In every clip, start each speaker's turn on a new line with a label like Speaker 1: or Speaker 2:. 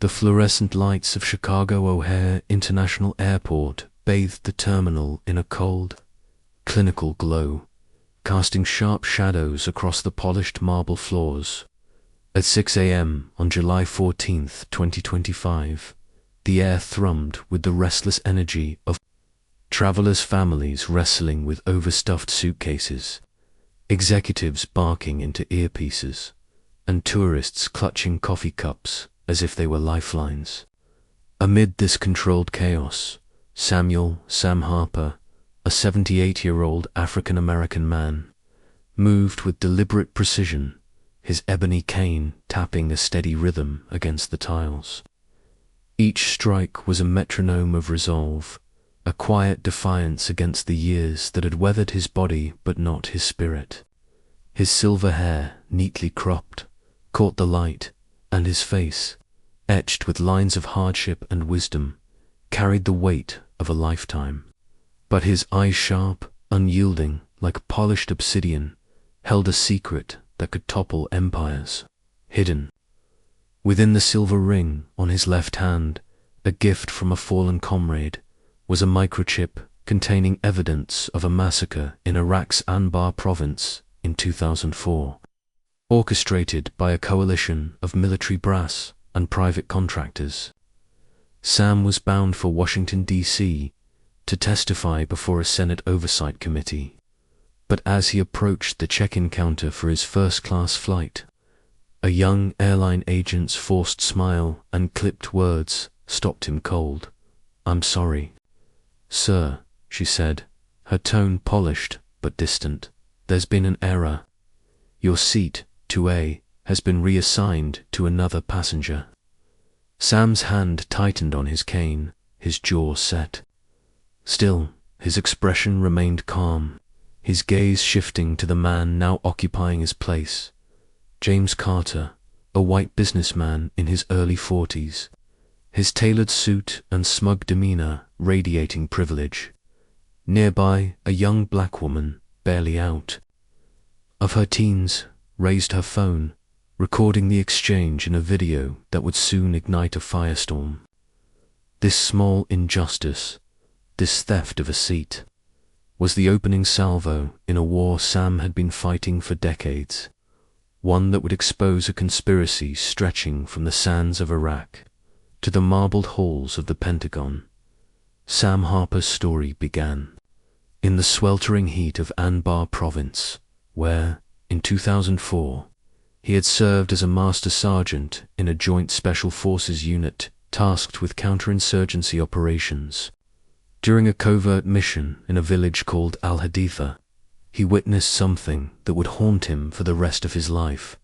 Speaker 1: The fluorescent lights of Chicago O'Hare International Airport bathed the terminal in a cold, clinical glow, casting sharp shadows across the polished marble floors. At 6 a.m. on July 14, 2025, the air thrummed with the restless energy of travelers' families wrestling with overstuffed suitcases, executives barking into earpieces, and tourists clutching coffee cups as if they were lifelines. Amid this controlled chaos, Sam Harper, a 78-year-old African-American man, moved with deliberate precision, his ebony cane tapping a steady rhythm against the tiles. Each strike was a metronome of resolve, a quiet defiance against the years that had weathered his body but not his spirit. His silver hair, neatly cropped, caught the light, and his face, etched with lines of hardship and wisdom, carried the weight of a lifetime. But his eyes, sharp, unyielding, like polished obsidian, held a secret that could topple empires. Hidden within the silver ring on his left hand, a gift from a fallen comrade, was a microchip containing evidence of a massacre in Iraq's Anbar province in 2004, orchestrated by a coalition of military brass and private contractors. Sam was bound for Washington, D.C., to testify before a Senate Oversight Committee. But as he approached the check-in counter for his first-class flight, a young airline agent's forced smile and clipped words stopped him cold. "I'm sorry, sir," she said, her tone polished but distant. "There's been an error. Your seat, 2A, has been reassigned to another passenger." Sam's hand tightened on his cane, his jaw set. Still, his expression remained calm, his gaze shifting to the man now occupying his place, James Carter, a white businessman in his early 40s, his tailored suit and smug demeanor radiating privilege. Nearby, a young black woman, barely out of her teens, raised her phone, recording the exchange in a video that would soon ignite a firestorm. This small injustice, this theft of a seat, was the opening salvo in a war Sam had been fighting for decades, one that would expose a conspiracy stretching from the sands of Iraq to the marbled halls of the Pentagon. Sam Harper's story began in the sweltering heat of Anbar province, where, in 2004, he had served as a master sergeant in a joint special forces unit tasked with counterinsurgency operations. During a covert mission in a village called Al-Haditha, he witnessed something that would haunt him for the rest of his life: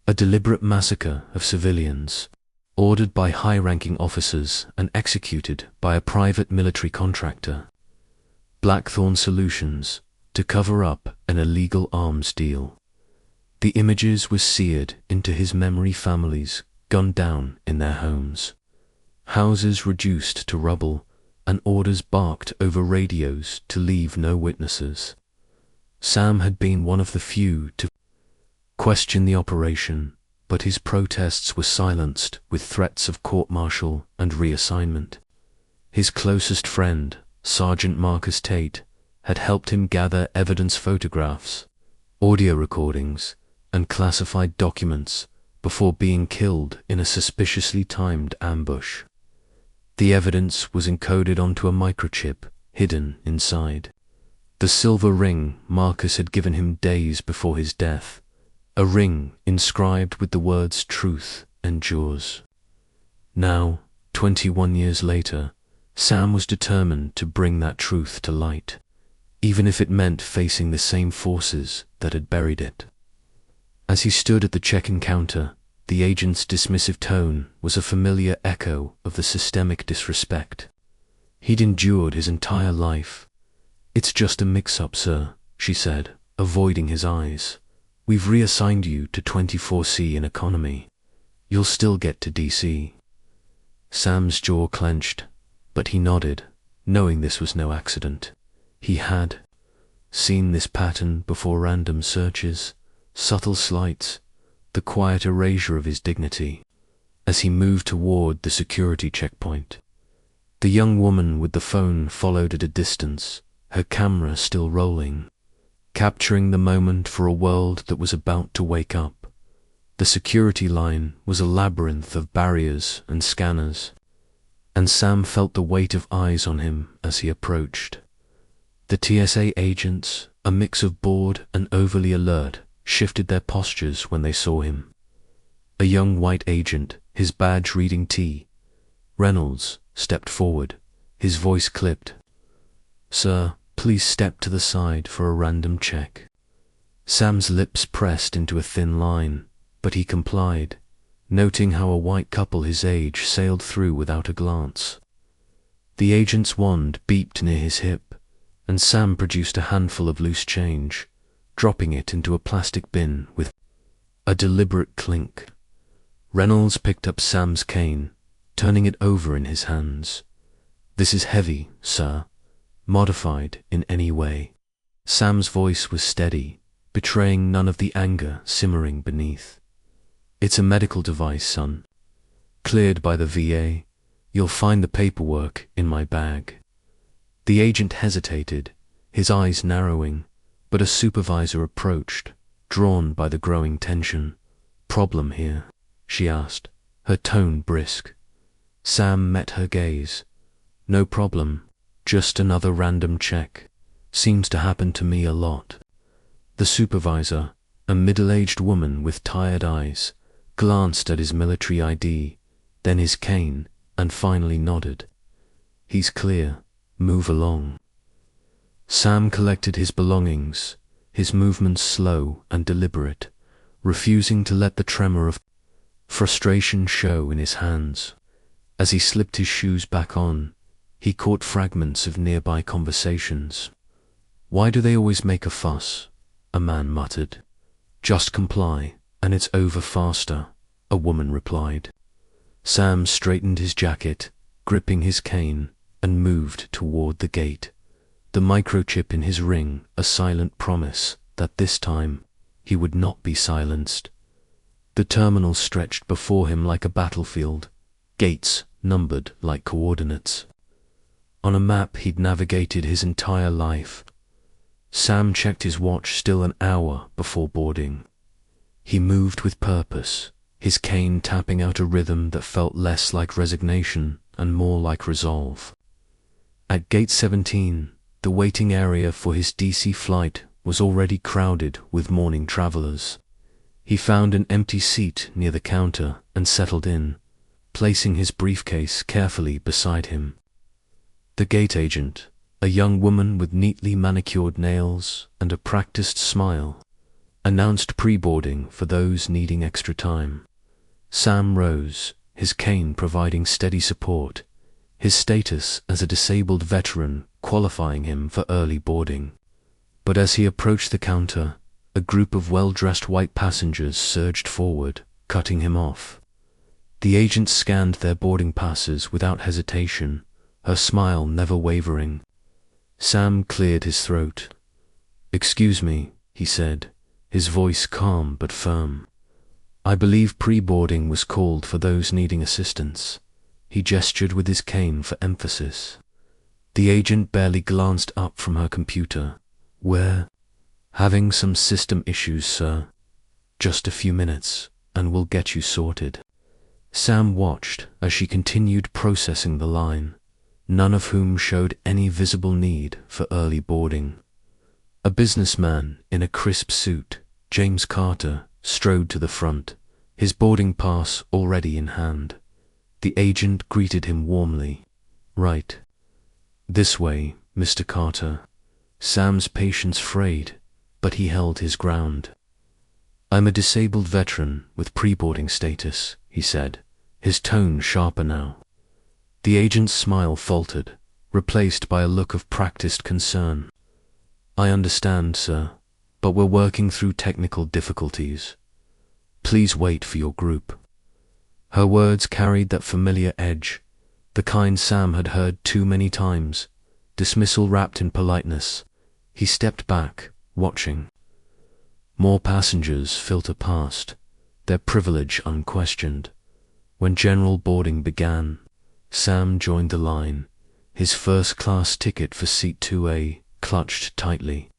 Speaker 1: a deliberate massacre of civilians, ordered by high-ranking officers and executed by a private military contractor, Blackthorn Solutions, to cover up an illegal arms deal. The images were seared into his memory. Families gunned down in their homes, houses reduced to rubble, and orders barked over radios to leave no witnesses. Sam had been one of the few to question the operation, but his protests were silenced with threats of court-martial and reassignment. His closest friend, Sergeant Marcus Tate, had helped him gather evidence: photographs, audio recordings, and classified documents before being killed in a suspiciously timed ambush. The evidence was encoded onto a microchip hidden inside the silver ring Marcus had given him days before his death, a ring inscribed with the words "Truth endures." Now, 21 years later, Sam was determined to bring that truth to light, even if it meant facing the same forces that had buried it. As he stood at the check-in counter, the agent's dismissive tone was a familiar echo of the systemic disrespect he'd endured his entire life. "It's just a mix-up, sir," she said, avoiding his eyes. "We've reassigned you to 24C in economy. You'll still get to DC." Sam's jaw clenched, but he nodded, knowing this was no accident. He had seen this pattern before: random searches, subtle slights, the quiet erasure of his dignity. as he moved toward the security checkpoint. The young woman with the phone followed at a distance, her camera still rolling, capturing the moment for a world that was about to wake up. The security line was a labyrinth of barriers and scanners, and Sam felt the weight of eyes on him as he approached. The TSA agents, a mix of bored and overly alert, shifted their postures when they saw him. A young white agent, his badge reading T. Reynolds, stepped forward, his voice clipped. "Sir, please step to the side for a random check." Sam's lips pressed into a thin line, but he complied, noting how a white couple his age sailed through without a glance. The agent's wand beeped near his hip, and Sam produced a handful of loose change, dropping it into a plastic bin with a deliberate clink. Reynolds picked up Sam's cane, turning it over in his hands. "This is heavy, sir. Modified in any way." Sam's voice was steady, betraying none of the anger simmering beneath. "It's a medical device, son. Cleared by the VA. You'll find the paperwork in my bag." The agent hesitated, his eyes narrowing, but a supervisor approached, drawn by the growing tension. "Problem here?" she asked, her tone brisk. Sam met her gaze. "No problem. Just another random check. Seems to happen to me a lot." The supervisor, a middle-aged woman with tired eyes, glanced at his military ID, then his cane, and finally nodded. "He's clear. Move along." Sam collected his belongings, his movements slow and deliberate, refusing to let the tremor of frustration show in his hands. As he slipped his shoes back on, he caught fragments of nearby conversations. "Why do they always make a fuss?" a man muttered. "Just comply, and it's over faster," a woman replied. Sam straightened his jacket, gripping his cane, and moved toward the gate, the microchip in his ring a silent promise that this time he would not be silenced. The terminal stretched before him like a battlefield, gates numbered like coordinates. On a map he'd navigated his entire life. Sam checked his watch, still an hour before boarding. He moved with purpose, his cane tapping out a rhythm that felt less like resignation and more like resolve. At Gate 17, the waiting area for his DC flight was already crowded with morning travelers. He found an empty seat near the counter and settled in, placing his briefcase carefully beside him. The gate agent, a young woman with neatly manicured nails and a practiced smile, announced pre-boarding for those needing extra time. Sam rose, his cane providing steady support, his status as a disabled veteran qualifying him for early boarding. But as he approached the counter, a group of well-dressed white passengers surged forward, cutting him off. The agent scanned their boarding passes without hesitation, her smile never wavering. Sam cleared his throat. "Excuse me," he said, his voice calm but firm. "I believe pre-boarding was called for those needing assistance." He gestured with his cane for emphasis. The agent barely glanced up from her computer. "We're having some system issues, sir. Just a few minutes, and we'll get you sorted." Sam watched as she continued processing the line, none of whom showed any visible need for early boarding. A businessman in a crisp suit, James Carter, strode to the front, his boarding pass already in hand. The agent greeted him warmly. "Right. This way, Mr. Carter." Sam's patience frayed, but he held his ground. "I'm a disabled veteran with pre-boarding status," he said, his tone sharper now. The agent's smile faltered, replaced by a look of practiced concern. "I understand, sir, but we're working through technical difficulties. Please wait for your group." Her words carried that familiar edge, the kind Sam had heard too many times, dismissal wrapped in politeness. He stepped back, watching. More passengers filter past, their privilege unquestioned. When general boarding began, Sam joined the line, his first-class ticket for seat 2A clutched tightly.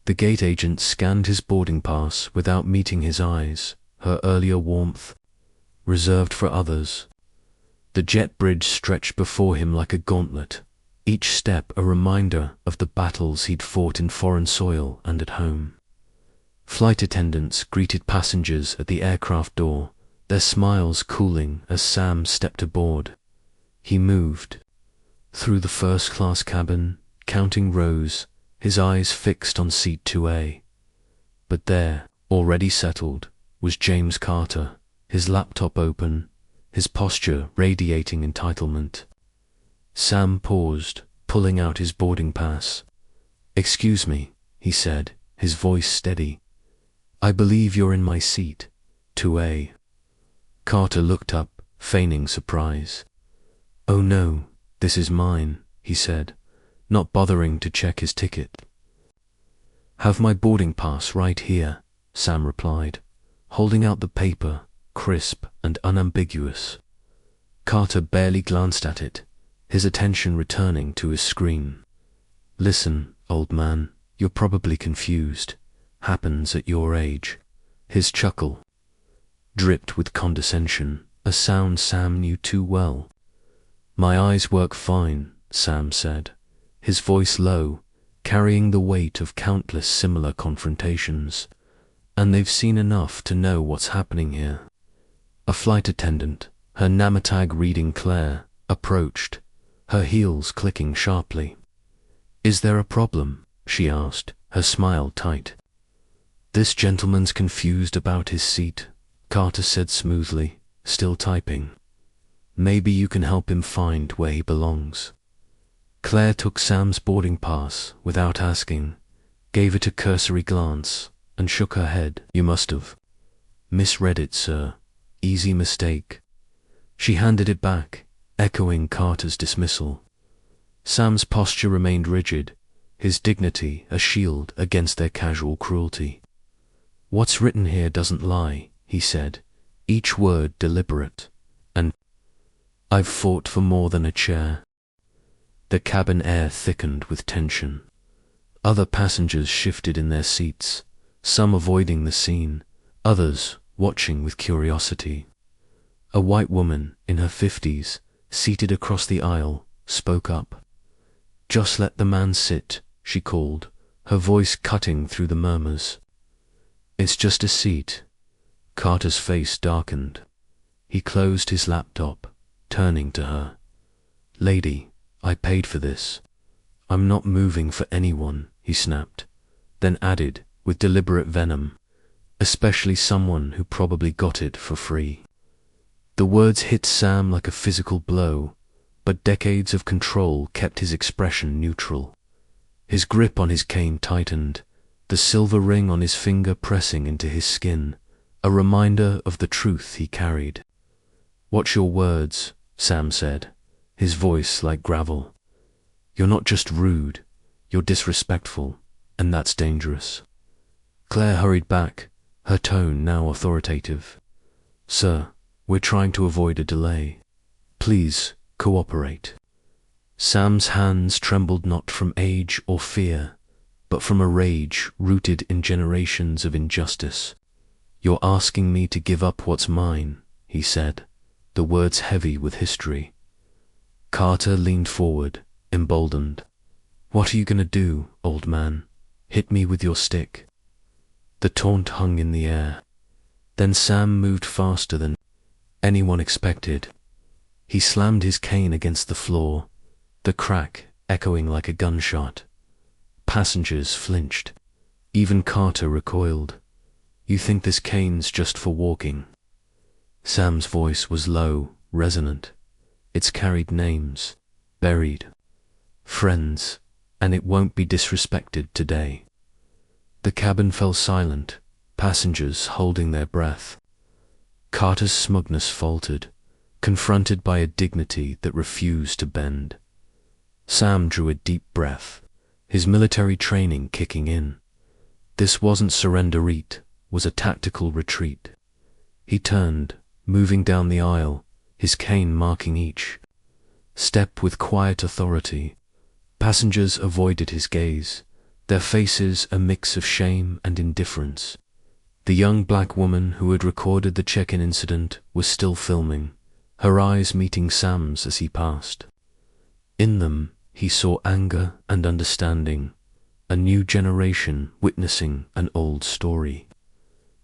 Speaker 1: The gate agent scanned his boarding pass without meeting his eyes, her earlier warmth reserved for others. The jet bridge stretched before him like a gauntlet, each step a reminder of the battles he'd fought in foreign soil and at home. Flight attendants greeted passengers at the aircraft door, their smiles cooling as Sam stepped aboard. He moved through the first-class cabin, counting rows, his eyes fixed on seat 2A. But there, already settled, was James Carter, his laptop open, his posture radiating entitlement. Sam paused, pulling out his boarding pass. "Excuse me," he said, his voice steady. "I believe you're in my seat, 2A. Carter looked up, feigning surprise. "Oh no, this is mine," he said, not bothering to check his ticket. "Have my boarding pass right here," Sam replied, holding out the paper, crisp and unambiguous. Carter barely glanced at it, his attention returning to his screen. "Listen, old man, you're probably confused. Happens at your age." His chuckle dripped with condescension, a sound Sam knew too well. "My eyes work fine," Sam said, his voice low, carrying the weight of countless similar confrontations. "And they've seen enough to know what's happening here." A flight attendant, her namatag reading Claire, approached, her heels clicking sharply. "Is there a problem?" she asked, her smile tight. "This gentleman's confused about his seat," Carter said smoothly, still typing. "Maybe you can help him find where he belongs." Claire took Sam's boarding pass without asking, gave it a cursory glance, and shook her head. "You must have misread it, sir. Easy mistake." She handed it back, echoing Carter's dismissal. Sam's posture remained rigid, his dignity a shield against their casual cruelty. "What's written here doesn't lie," he said, each word deliberate. "And I've fought for more than a chair." The cabin air thickened with tension. Other passengers shifted in their seats, some avoiding the scene, others watching with curiosity. A white woman in her 50s, seated across the aisle, spoke up. "Just let the man sit," she called, her voice cutting through the murmurs. "It's just a seat." Carter's face darkened. He closed his laptop, turning to her. "Lady, I paid for this. I'm not moving for anyone," he snapped, then added, with deliberate venom, "especially someone who probably got it for free." The words hit Sam like a physical blow, but decades of control kept his expression neutral. His grip on his cane tightened, the silver ring on his finger pressing into his skin, a reminder of the truth he carried. "Watch your words," Sam said, his voice like gravel. "You're not just rude, you're disrespectful, and that's dangerous." Claire hurried back, her tone now authoritative. "Sir, we're trying to avoid a delay. Please, cooperate." Sam's hands trembled not from age or fear, but from a rage rooted in generations of injustice. "You're asking me to give up what's mine," he said, the words heavy with history. Carter leaned forward, emboldened. "What are you going to do, old man? Hit me with your stick?" The taunt hung in the air. Then Sam moved faster than anyone expected. He slammed his cane against the floor, the crack echoing like a gunshot. Passengers flinched. Even Carter recoiled. "You think this cane's just for walking?" Sam's voice was low, resonant. "It's carried names, buried, friends, and it won't be disrespected today." The cabin fell silent, passengers holding their breath. Carter's smugness faltered, confronted by a dignity that refused to bend. Sam drew a deep breath, his military training kicking in. This wasn't surrender-eat, was a tactical retreat. He turned, moving down the aisle, his cane marking each step with quiet authority. Passengers avoided his gaze, their faces a mix of shame and indifference. The young black woman who had recorded the check-in incident was still filming, her eyes meeting Sam's as he passed. In them, he saw anger and understanding, a new generation witnessing an old story.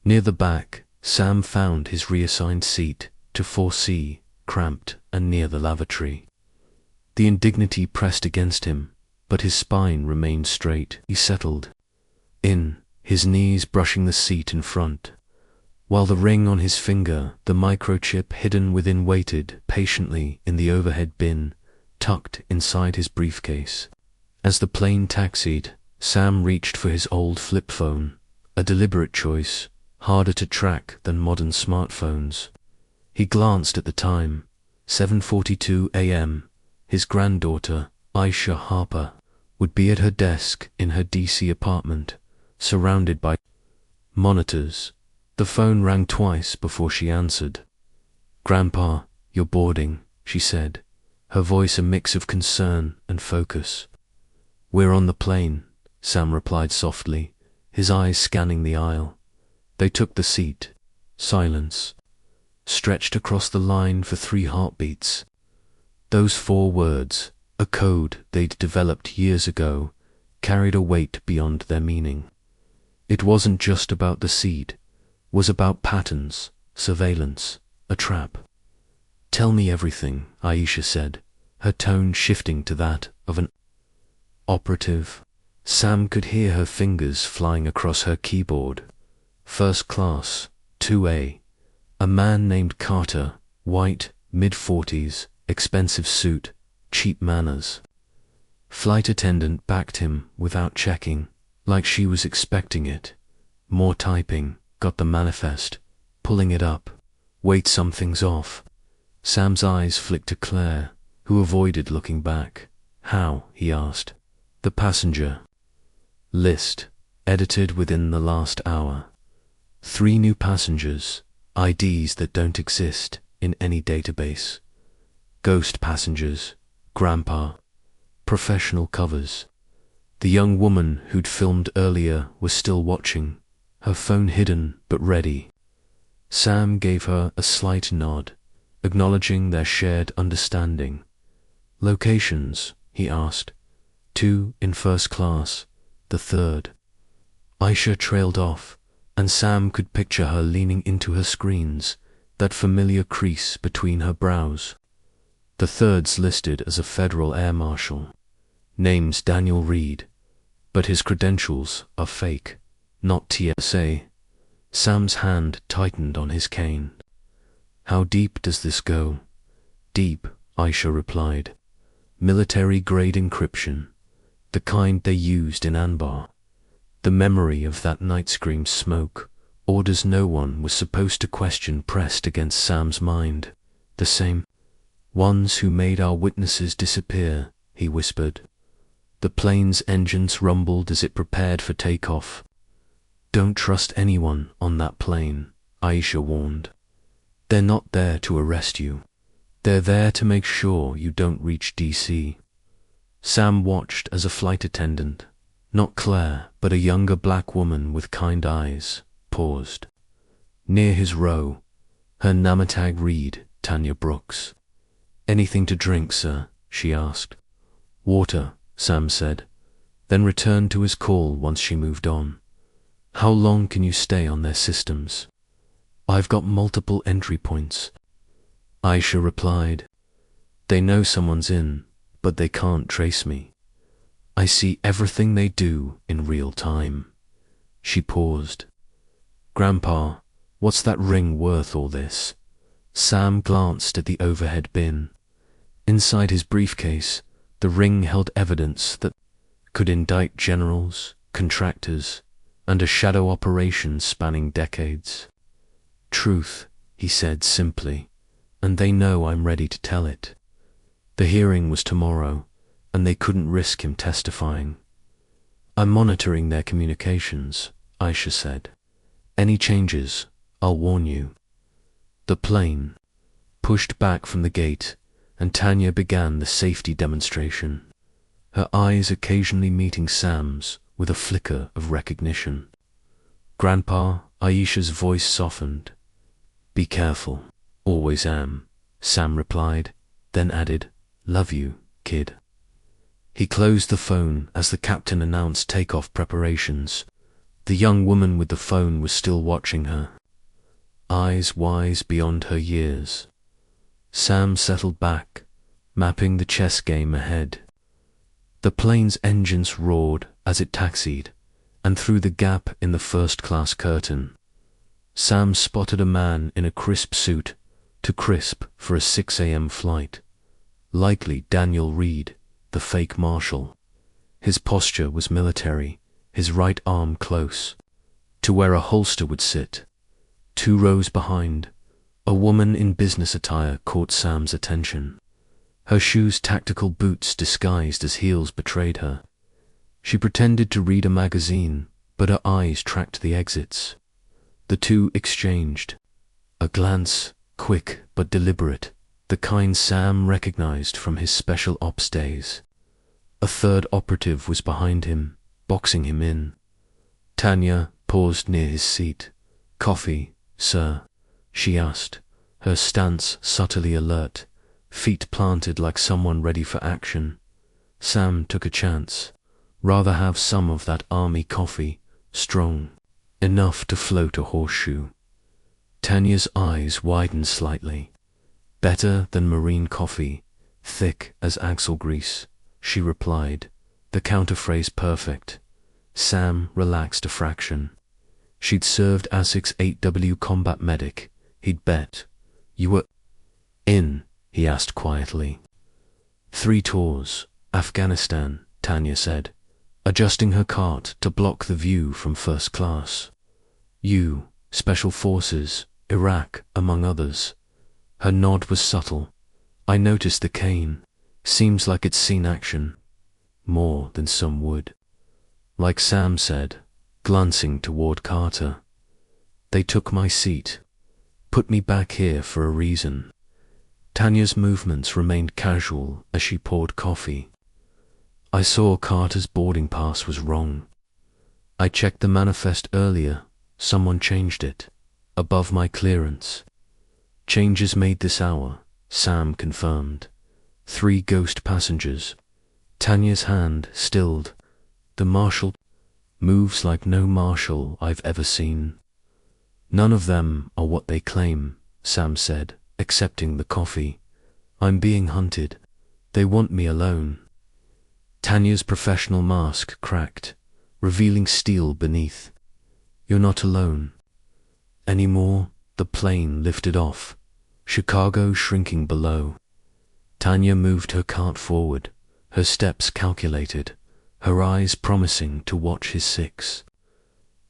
Speaker 1: Near the back, Sam found his reassigned seat to 4C, cramped and near the lavatory. The indignity pressed against him, but his spine remained straight. He settled in, his knees brushing the seat in front, while the ring on his finger, the microchip hidden within, waited patiently in the overhead bin, tucked inside his briefcase. As the plane taxied, Sam reached for his old flip phone, a deliberate choice, harder to track than modern smartphones. He glanced at the time, 7:42 a.m. His granddaughter, Aisha Harper, would be at her desk in her DC apartment, surrounded by monitors. The phone rang twice before she answered. "Grandpa, you're boarding," she said, her voice a mix of concern and focus. "We're on the plane," Sam replied softly, his eyes scanning the aisle. They took the seat. Silence stretched across the line for 3 heartbeats. Those 4 words, a code they'd developed years ago, carried a weight beyond their meaning. It wasn't just about the seed, was about patterns, surveillance, a trap. "Tell me everything," Aisha said, her tone shifting to that of an operative. Sam could hear her fingers flying across her keyboard. First class, 2A. A man named Carter, white, mid-40s, expensive suit, cheap manners. Flight attendant backed him without checking, like she was expecting it. More typing, got the manifest, pulling it up. "Wait, something's off." Sam's eyes flicked to Claire, who avoided looking back. "How?" he asked. "The passenger list, edited within the last hour. 3 new passengers, IDs that don't exist in any database. Ghost passengers, Grandpa, professional covers." The young woman who'd filmed earlier was still watching, her phone hidden but ready. Sam gave her a slight nod, acknowledging their shared understanding. "Locations?" he asked. 2 in first class, the 3rd. Aisha trailed off, and Sam could picture her leaning into her screens, that familiar crease between her brows. The 3rd's listed as a federal air marshal. Name's Daniel Reed, but his credentials are fake, not TSA. Sam's hand tightened on his cane. "How deep does this go?" "Deep," Aisha replied. "Military-grade encryption, the kind they used in Anbar." The memory of that night screamed smoke, orders no one was supposed to question pressed against Sam's mind. "The same ones who made our witnesses disappear," he whispered. The plane's engines rumbled as it prepared for takeoff. "Don't trust anyone on that plane," Aisha warned. "They're not there to arrest you. They're there to make sure you don't reach DC." Sam watched as a flight attendant, not Claire, but a younger black woman with kind eyes, paused. Near his row, her namatag read, Tanya Brooks. "Anything to drink, sir?" she asked. "Water," Sam said, then returned to his call once she moved on. "How long can you stay on their systems?" "I've got multiple entry points," Aisha replied. "They know someone's in, but they can't trace me. I see everything they do in real time." She paused. "Grandpa, what's that ring worth all this?" Sam glanced at the overhead bin. Inside his briefcase, the ring held evidence that could indict generals, contractors, and a shadow operation spanning decades. "Truth," he said simply, "and they know I'm ready to tell it." The hearing was tomorrow, and they couldn't risk him testifying. "I'm monitoring their communications," Aisha said. "Any changes, I'll warn you." The plane pushed back from the gate, and Tanya began the safety demonstration, her eyes occasionally meeting Sam's with a flicker of recognition. "Grandpa," Aisha's voice softened. "Be careful." "Always am," Sam replied, then added, "Love you, kid." He closed the phone as the captain announced takeoff preparations. The young woman with the phone was still watching her, eyes wise beyond her years. Sam settled back, mapping the chess game ahead. The plane's engines roared as it taxied, and through the gap in the first-class curtain, Sam spotted a man in a crisp suit, too crisp for a 6 a.m. flight. Likely Daniel Reed, the fake marshal. His posture was military, his right arm close, to where a holster would sit. 2 rows behind, a woman in business attire caught Sam's attention. Her shoes tactical boots disguised as heels betrayed her. She pretended to read a magazine, but her eyes tracked the exits. The two exchanged a glance, quick but deliberate, the kind Sam recognized from his special ops days. A third operative was behind him, boxing him in. Tanya paused near his seat. "Coffee, sir?" she asked, her stance subtly alert, feet planted like someone ready for action. Sam took a chance. Rather have some of that army coffee, strong, enough to float a horseshoe. Tanya's eyes widened slightly. "Better than marine coffee, thick as axle grease," she replied, the counterphrase perfect. Sam relaxed a fraction. She'd served ASIC's 8W combat medic. He'd bet. "You were in?" he asked quietly. 3 tours, Afghanistan, Tanya said, adjusting her cart to block the view from first class. "You, Special Forces, Iraq, among others." Her nod was subtle. "I noticed the cane. Seems like it's seen action. More than some would." Like Sam said, glancing toward Carter. "They took my seat. Put me back here for a reason." Tanya's movements remained casual as she poured coffee. "I saw Carter's boarding pass was wrong. I checked the manifest earlier. Someone changed it. Above my clearance." "Changes made this hour," Sam confirmed. 3 ghost passengers. Tanya's hand stilled. "The marshal moves like no marshal I've ever seen." "None of them are what they claim," Sam said, accepting the coffee. "I'm being hunted. They want me alone." Tanya's professional mask cracked, revealing steel beneath. "You're not alone." Anymore. The plane lifted off, Chicago shrinking below. Tanya moved her cart forward, her steps calculated, her eyes promising to watch his 6.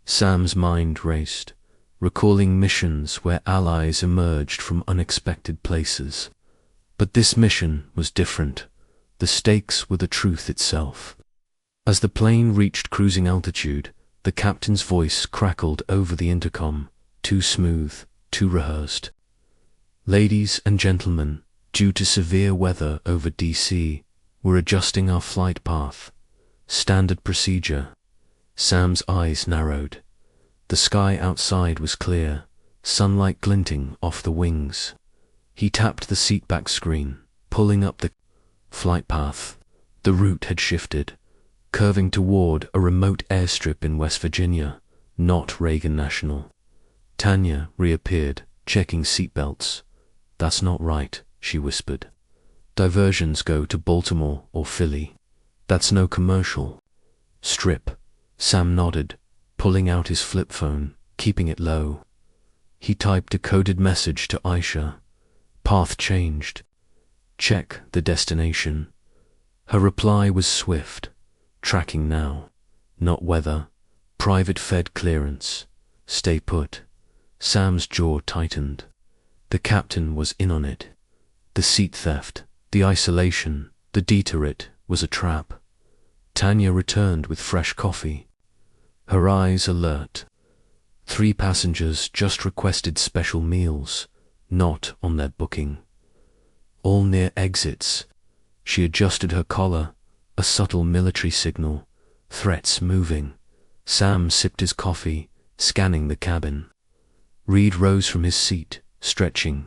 Speaker 1: Sam's mind raced, recalling missions where allies emerged from unexpected places. But this mission was different. The stakes were the truth itself. As the plane reached cruising altitude, the captain's voice crackled over the intercom, too smooth, too rehearsed. "Ladies and gentlemen, due to severe weather over DC, we're adjusting our flight path. Standard procedure." Sam's eyes narrowed. The sky outside was clear, sunlight glinting off the wings. He tapped the seatback screen, pulling up the flight path. The route had shifted, curving toward a remote airstrip in West Virginia, not Reagan National. Tanya reappeared, checking seatbelts. "That's not right," she whispered. "Diversions go to Baltimore or Philly. That's no commercial." "Strip." Sam nodded, pulling out his flip phone, keeping it low. He typed a coded message to Aisha. "Path changed. Check the destination." Her reply was swift. "Tracking now. Not weather. Private Fed clearance. Stay put." Sam's jaw tightened. The captain was in on it. The seat theft, the isolation, the deterrent was a trap. Tanya returned with fresh coffee, her eyes alert. 3 passengers just requested special meals. not on their booking. All near exits. She adjusted her collar, a subtle military signal. Threats moving. Sam sipped his coffee, scanning the cabin. Reed rose from his seat, stretching.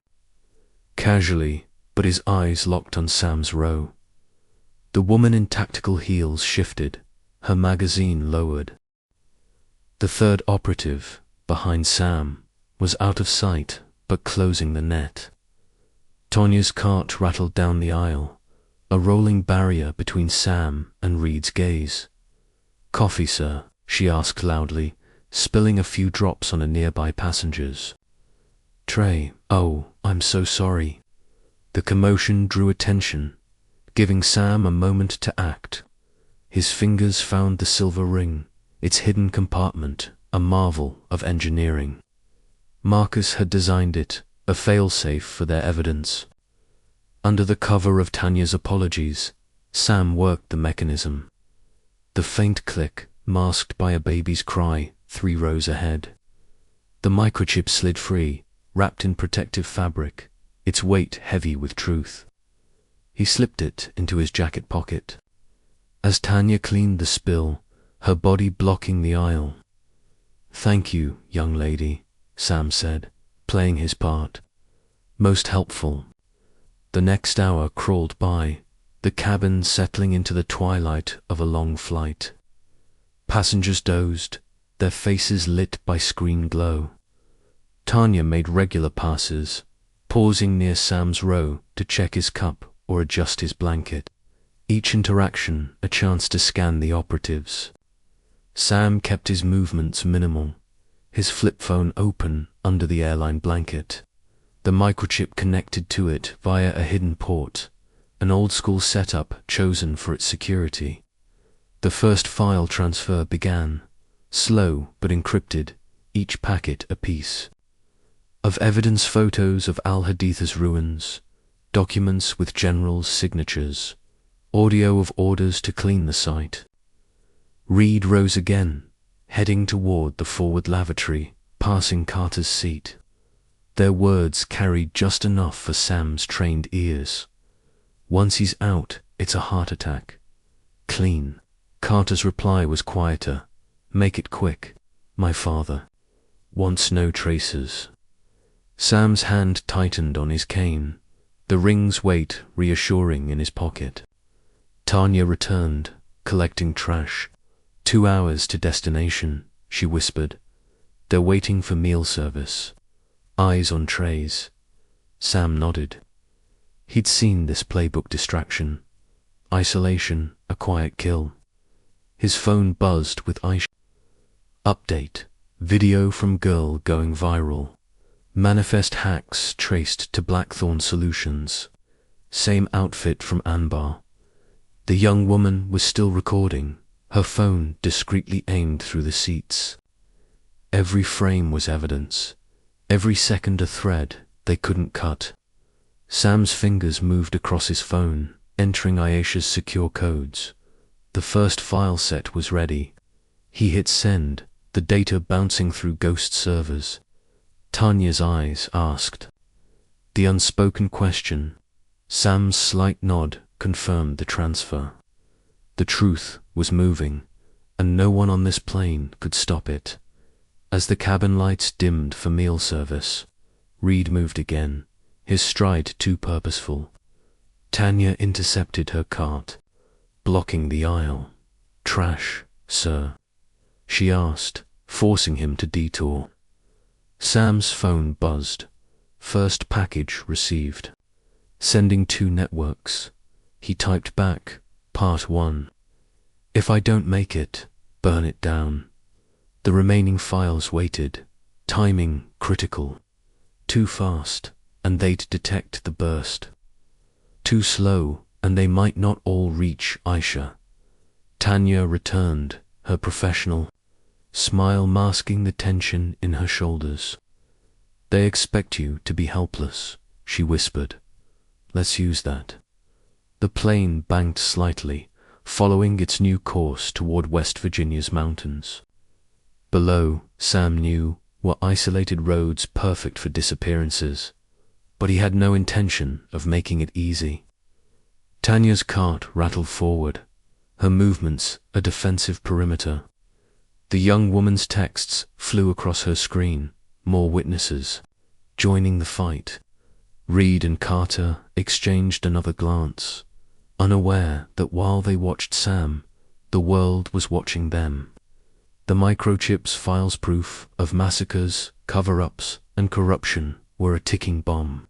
Speaker 1: Casually, but his eyes locked on Sam's row. The woman in tactical heels shifted, her magazine lowered. The third operative, behind Sam, was out of sight, but closing the net. Tanya's cart rattled down the aisle, a rolling barrier between Sam and Reed's gaze. "Coffee, sir?" she asked loudly, spilling a few drops on a nearby passenger's tray. "Oh, I'm so sorry." The commotion drew attention, giving Sam a moment to act. His fingers found the silver ring, its hidden compartment, a marvel of engineering. Marcus had designed it, a failsafe for their evidence. Under the cover of Tanya's apologies, Sam worked the mechanism. The faint click, masked by a baby's cry, 3 rows ahead. The microchip slid free, wrapped in protective fabric, its weight heavy with truth. He slipped it into his jacket pocket. As Tanya cleaned the spill, her body blocking the aisle. "Thank you, young lady," Sam said, playing his part. "Most helpful." The next hour crawled by, the cabin settling into the twilight of a long flight. Passengers dozed, their faces lit by screen glow. Tanya made regular passes, pausing near Sam's row to check his cup or adjust his blanket. Each interaction a chance to scan the operatives. Sam kept his movements minimal, his flip phone open under the airline blanket, the microchip connected to it via a hidden port, an old-school setup chosen for its security. The first file transfer began, slow but encrypted, each packet a piece. Of evidence photos of Al-Haditha's ruins, documents with generals' signatures, audio of orders to clean the site. Reed rose again, heading toward the forward lavatory, passing Carter's seat. Their words carried just enough for Sam's trained ears. "Once he's out, it's a heart attack. Clean." Carter's reply was quieter. "Make it quick. My father wants no traces." Sam's hand tightened on his cane, the ring's weight reassuring in his pocket. Tanya returned, collecting trash. 2 hours to destination, she whispered. "They're waiting for meal service." Eyes on trays. Sam nodded. He'd seen this playbook distraction. Isolation, a quiet kill. His phone buzzed with Aisha. Update. Video from girl going viral. Manifest hacks traced to Blackthorn Solutions. Same outfit from Anbar. The young woman was still recording, her phone discreetly aimed through the seats. Every frame was evidence, every second a thread they couldn't cut. Sam's fingers moved across his phone, entering Aisha's secure codes. The first file set was ready. He hit send, the data bouncing through ghost servers. Tanya's eyes asked the unspoken question. Sam's slight nod confirmed the transfer. The truth was moving, and no one on this plane could stop it. As the cabin lights dimmed for meal service, Reed moved again, his stride too purposeful. Tanya intercepted her cart, blocking the aisle. "Trash, sir?" she asked, forcing him to detour. Sam's phone buzzed. First package received. Sending 2 networks. He typed back, Part 1. "If I don't make it, burn it down." The remaining files waited, timing critical. Too fast, and they'd detect the burst. Too slow, and they might not all reach Aisha. Tanya returned, her professional smile masking the tension in her shoulders. "They expect you to be helpless," she whispered. "Let's use that." The plane banked slightly, following its new course toward West Virginia's mountains. Below, Sam knew, were isolated roads perfect for disappearances. but he had no intention of making it easy. Tanya's cart rattled forward, her movements a defensive perimeter. The young woman's texts flew across her screen, more witnesses, joining the fight. Reed and Carter exchanged another glance, unaware that while they watched Sam, the world was watching them. The microchips files proof of massacres, cover-ups, and corruption were a ticking bomb.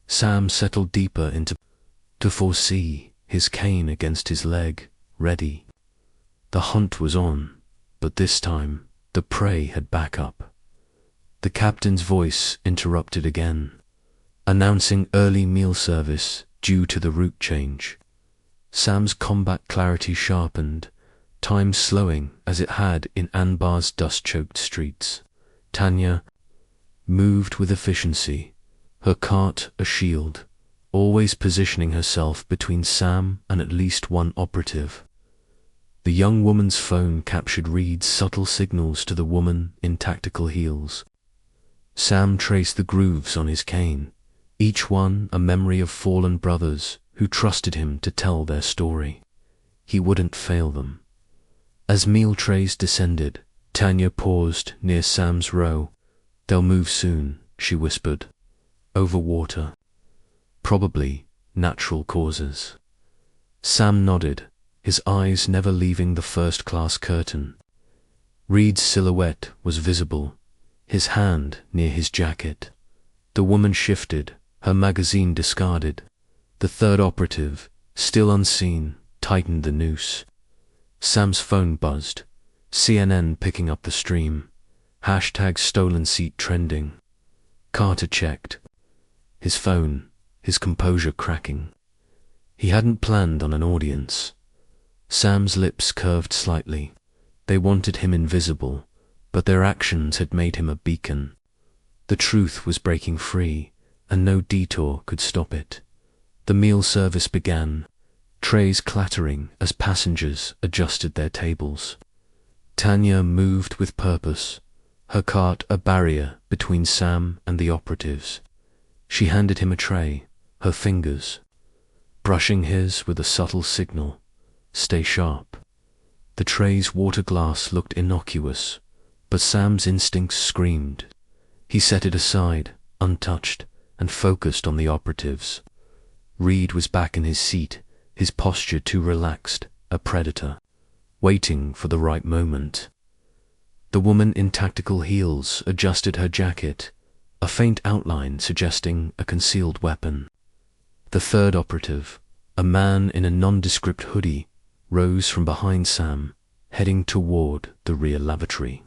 Speaker 1: Sam settled deeper into to foresee, his cane against his leg, ready. The hunt was on, but this time the prey had backup. The captain's voice interrupted again, announcing early meal service due to the route change. Sam's combat clarity sharpened, time slowing as it had in Anbar's dust-choked streets. Tanya moved with efficiency, her cart a shield, always positioning herself between Sam and at least one operative. The young woman's phone captured Reed's subtle signals to the woman in tactical heels. Sam traced the grooves on his cane, each one a memory of fallen brothers who trusted him to tell their story. He wouldn't fail them. As meal trays descended, Tanya paused near Sam's row. "They'll move soon," she whispered. "Over water. Probably natural causes." Sam nodded, his eyes never leaving the first-class curtain. Reed's silhouette was visible, his hand near his jacket. The woman shifted, her magazine discarded. The third operative, still unseen, tightened the noose. Sam's phone buzzed, CNN picking up the stream. #stolen seat trending. Carter checked. His phone, his composure cracking. He hadn't planned on an audience. Sam's lips curved slightly. They wanted him invisible, but their actions had made him a beacon. The truth was breaking free, and no detour could stop it. The meal service began, trays clattering as passengers adjusted their tables. Tanya moved with purpose, her cart a barrier between Sam and the operatives. She handed him a tray, her fingers brushing his with a subtle signal, "Stay sharp." The tray's water glass looked innocuous, but Sam's instincts screamed. He set it aside, untouched, and focused on the operatives. Reed was back in his seat, his posture too relaxed, a predator, waiting for the right moment. The woman in tactical heels adjusted her jacket, a faint outline suggesting a concealed weapon. The third operative, a man in a nondescript hoodie, rose from behind Sam, heading toward the rear lavatory.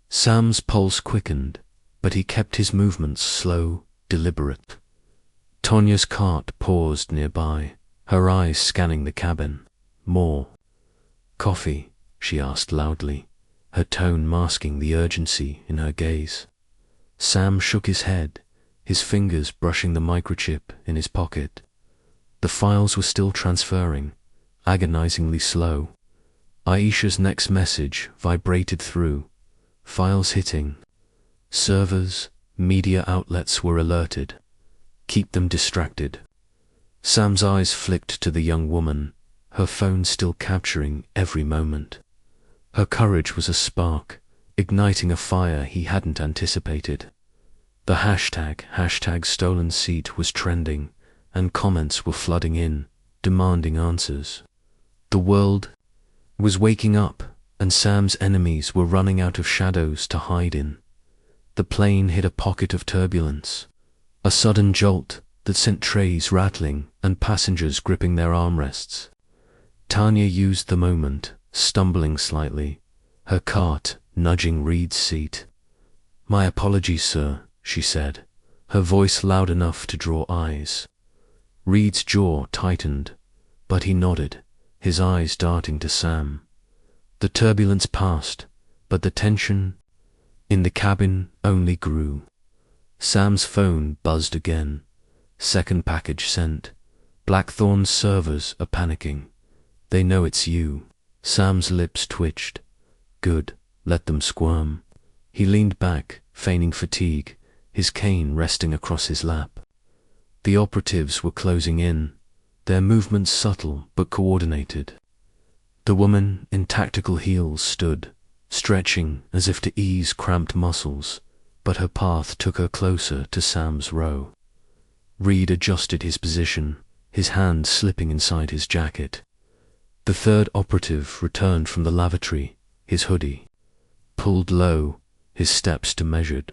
Speaker 1: Sam's pulse quickened, but he kept his movements slow, deliberate. Tanya's cart paused nearby, her eyes scanning the cabin. "More coffee?" she asked loudly, her tone masking the urgency in her gaze. Sam shook his head, his fingers brushing the microchip in his pocket. The files were still transferring, agonizingly slow. Aisha's next message vibrated through, files hitting. Servers, media outlets were alerted. Keep them distracted. Sam's eyes flicked to the young woman, her phone still capturing every moment. Her courage was a spark, igniting a fire he hadn't anticipated. The #stolen seat was trending, and comments were flooding in, demanding answers. The world was waking up, and Sam's enemies were running out of shadows to hide in. The plane hit a pocket of turbulence, a sudden jolt that sent trays rattling and passengers gripping their armrests. Tanya used the moment, stumbling slightly, her cart nudging Reed's seat. "My apologies, sir," she said, her voice loud enough to draw eyes. Reed's jaw tightened, but he nodded, his eyes darting to Sam. The turbulence passed, but the tension in the cabin only grew. Sam's phone buzzed again. Second package sent. Blackthorn's servers are panicking. "They know it's you." Sam's lips twitched. "Good, let them squirm." He leaned back, feigning fatigue, his cane resting across his lap. The operatives were closing in, their movements subtle but coordinated. The woman in tactical heels stood, stretching as if to ease cramped muscles, but her path took her closer to Sam's row. Reed adjusted his position, his hand slipping inside his jacket. The third operative returned from the lavatory, his hoodie pulled low, his steps to measured.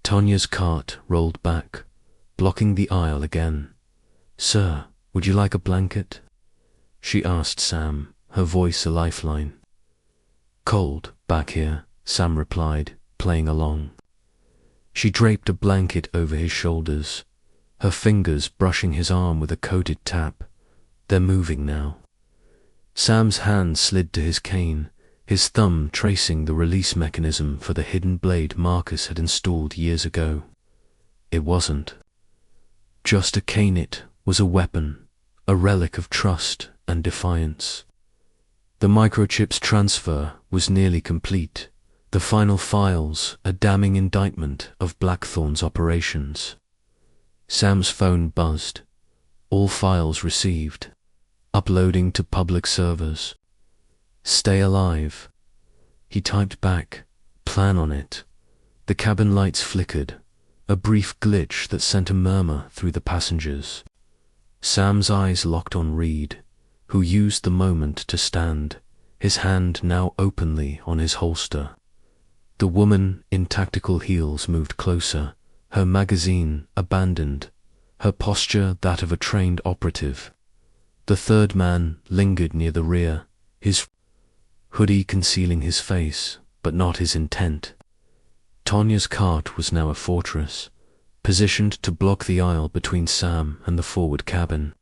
Speaker 1: Tanya's cart rolled back, blocking the aisle again. "Sir, would you like a blanket?" she asked Sam, her voice a lifeline. "Cold, back here," Sam replied, playing along. She draped a blanket over his shoulders, her fingers brushing his arm with a coated tap. "They're moving now." Sam's hand slid to his cane, his thumb tracing the release mechanism for the hidden blade Marcus had installed years ago. It wasn't just a cane, it was a weapon, a relic of trust and defiance. The microchip's transfer was nearly complete, the final files a damning indictment of Blackthorn's operations. Sam's phone buzzed. All files received. Uploading to public servers. "Stay alive." He typed back, "Plan on it." The cabin lights flickered, a brief glitch that sent a murmur through the passengers. Sam's eyes locked on Reed, who used the moment to stand, his hand now openly on his holster. The woman in tactical heels moved closer, her magazine abandoned, her posture that of a trained operative. The third man lingered near the rear, his hoodie concealing his face, but not his intent. Tanya's cart was now a fortress, positioned to block the aisle between Sam and the forward cabin.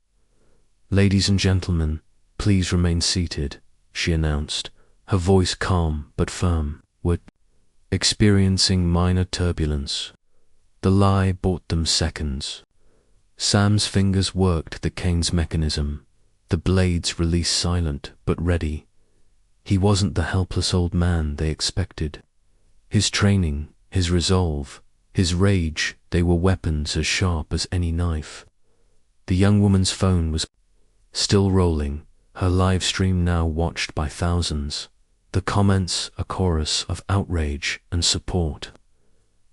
Speaker 1: "Ladies and gentlemen, please remain seated," she announced, her voice calm but firm. "We're experiencing minor turbulence." The lie bought them seconds. Sam's fingers worked the cane's mechanism, the blades released silent but ready. He wasn't the helpless old man they expected. His training, his resolve, his rage, they were weapons as sharp as any knife. The young woman's phone was still rolling, her live stream now watched by thousands, the comments a chorus of outrage and support.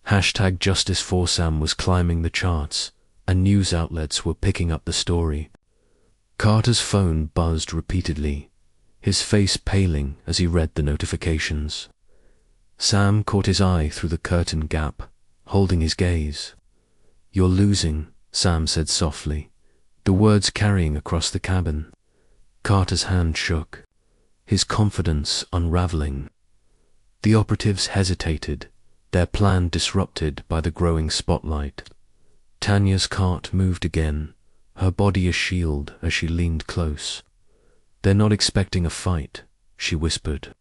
Speaker 1: #JusticeForSam was climbing the charts, and news outlets were picking up the story. Carter's phone buzzed repeatedly, his face paling as he read the notifications. Sam caught his eye through the curtain gap, holding his gaze. "You're losing," Sam said softly, the words carrying across the cabin. Carter's hand shook, his confidence unraveling. The operatives hesitated, their plan disrupted by the growing spotlight. Tanya's cart moved again, her body a shield as she leaned close. "They're not expecting a fight," she whispered.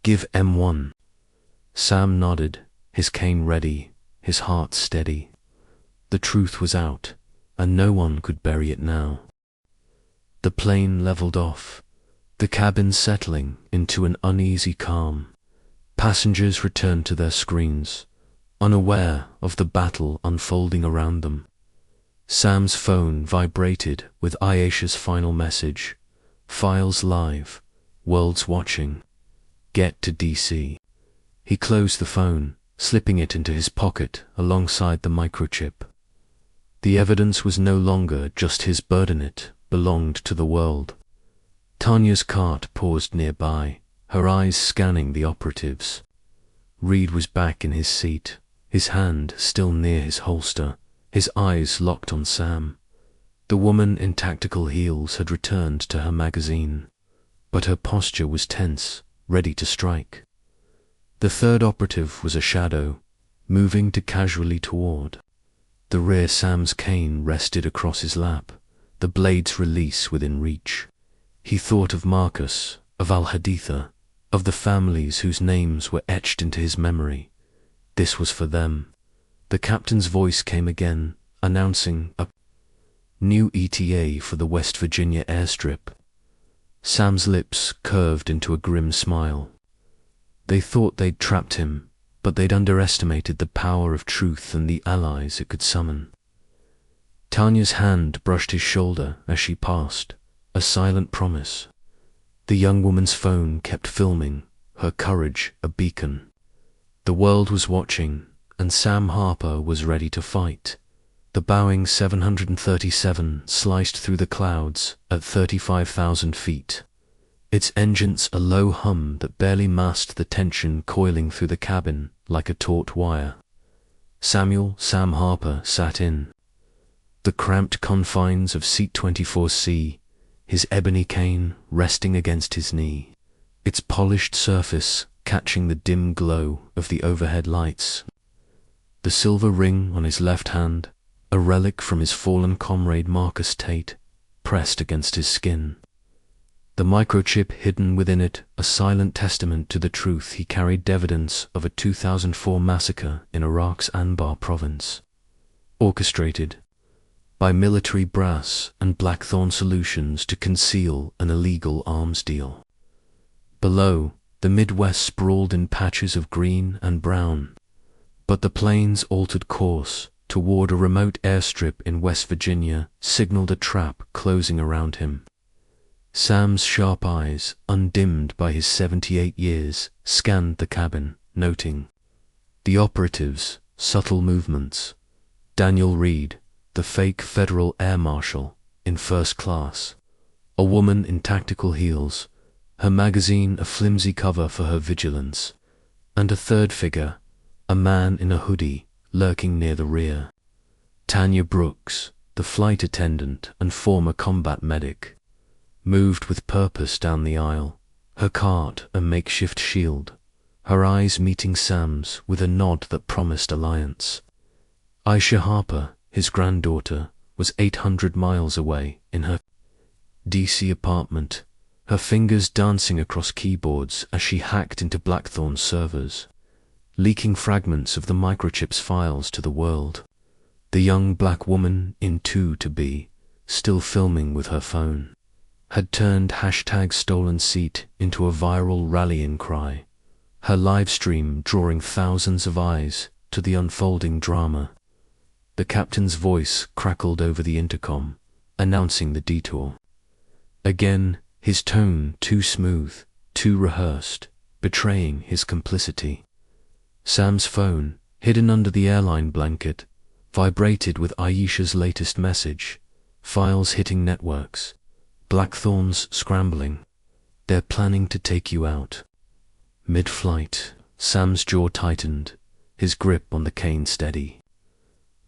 Speaker 1: "Give M1. Sam nodded, his cane ready, his heart steady. The truth was out, and no one could bury it now. The plane leveled off, the cabin settling into an uneasy calm. Passengers returned to their screens, unaware of the battle unfolding around them. Sam's phone vibrated with Ayesha's final message. "Files live. World's watching. Get to DC." He closed the phone, slipping it into his pocket alongside the microchip. The evidence was no longer just his burden, it belonged to the world. Tanya's cart paused nearby, her eyes scanning the operatives. Reed was back in his seat, his hand still near his holster, his eyes locked on Sam. The woman in tactical heels had returned to her magazine, but her posture was tense, ready to strike. The third operative was a shadow, moving to casually toward. The rear Sam's cane rested across his lap, the blade's release within reach. He thought of Marcus, of Al-Haditha, of the families whose names were etched into his memory. This was for them. The captain's voice came again, announcing a new ETA for the West Virginia airstrip. Sam's lips curved into a grim smile. They thought they'd trapped him, but they'd underestimated the power of truth and the allies it could summon. Tanya's hand brushed his shoulder as she passed, a silent promise. The young woman's phone kept filming, her courage a beacon. The world was watching, and Sam Harper was ready to fight. The Boeing 737 sliced through the clouds at 35,000 feet. Its engines a low hum that barely masked the tension coiling through the cabin like a taut wire. Sam Harper sat in the cramped confines of seat 24C, his ebony cane resting against his knee, its polished surface catching the dim glow of the overhead lights. The silver ring on his left hand, a relic from his fallen comrade Marcus Tate, pressed against his skin. The microchip hidden within it, a silent testament to the truth he carried, evidence of a 2004 massacre in Iraq's Anbar province, orchestrated by military brass and Blackthorn Solutions to conceal an illegal arms deal. Below, the Midwest sprawled in patches of green and brown, but the plane's altered course toward a remote airstrip in West Virginia signaled a trap closing around him. Sam's sharp eyes, undimmed by his 78 years, scanned the cabin, noting the operatives' subtle movements. Daniel Reed, the fake federal air marshal, in first class. A woman in tactical heels, her magazine a flimsy cover for her vigilance. And a third figure, a man in a hoodie, lurking near the rear. Tanya Brooks, the flight attendant and former combat medic, moved with purpose down the aisle, her cart a makeshift shield, her eyes meeting Sam's with a nod that promised alliance. Aisha Harper, his granddaughter, was 800 miles away in her DC apartment, her fingers dancing across keyboards as she hacked into Blackthorn's servers, leaking fragments of the microchip's files to the world. The young black woman in 2-to-be, still filming with her phone, had turned #StolenSeat into a viral rallying cry, her live stream drawing thousands of eyes to the unfolding drama. The captain's voice crackled over the intercom, announcing the detour. Again, his tone too smooth, too rehearsed, betraying his complicity. Sam's phone, hidden under the airline blanket, vibrated with Aisha's latest message, files hitting networks. Blackthorn's scrambling. They're planning to take you out. Mid-flight, Sam's jaw tightened, his grip on the cane steady.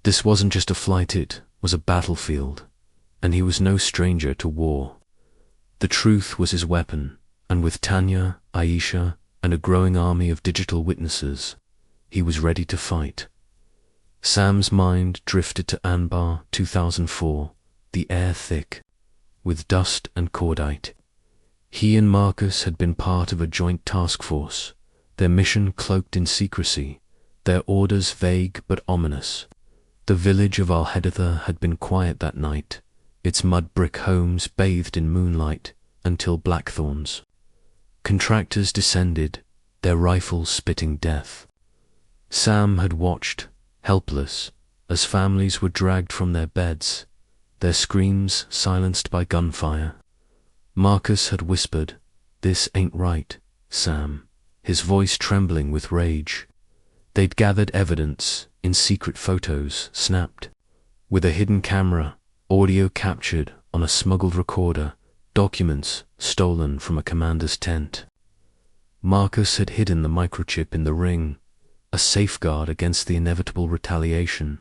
Speaker 1: This wasn't just a flight, it was a battlefield, and he was no stranger to war. The truth was his weapon, and with Tanya, Aisha, and a growing army of digital witnesses, he was ready to fight. Sam's mind drifted to Anbar 2004, the air thick with dust and cordite. He and Marcus had been part of a joint task force, their mission cloaked in secrecy, their orders vague but ominous. The village of Al-Heditha had been quiet that night, its mud brick homes bathed in moonlight, until Blackthorn's contractors descended, their rifles spitting death. Sam had watched, helpless, as families were dragged from their beds, their screams silenced by gunfire. Marcus had whispered, "This ain't right, Sam," his voice trembling with rage. They'd gathered evidence in secret photos snapped, with a hidden camera, audio captured on a smuggled recorder, documents stolen from a commander's tent. Marcus had hidden the microchip in the ring, a safeguard against the inevitable retaliation.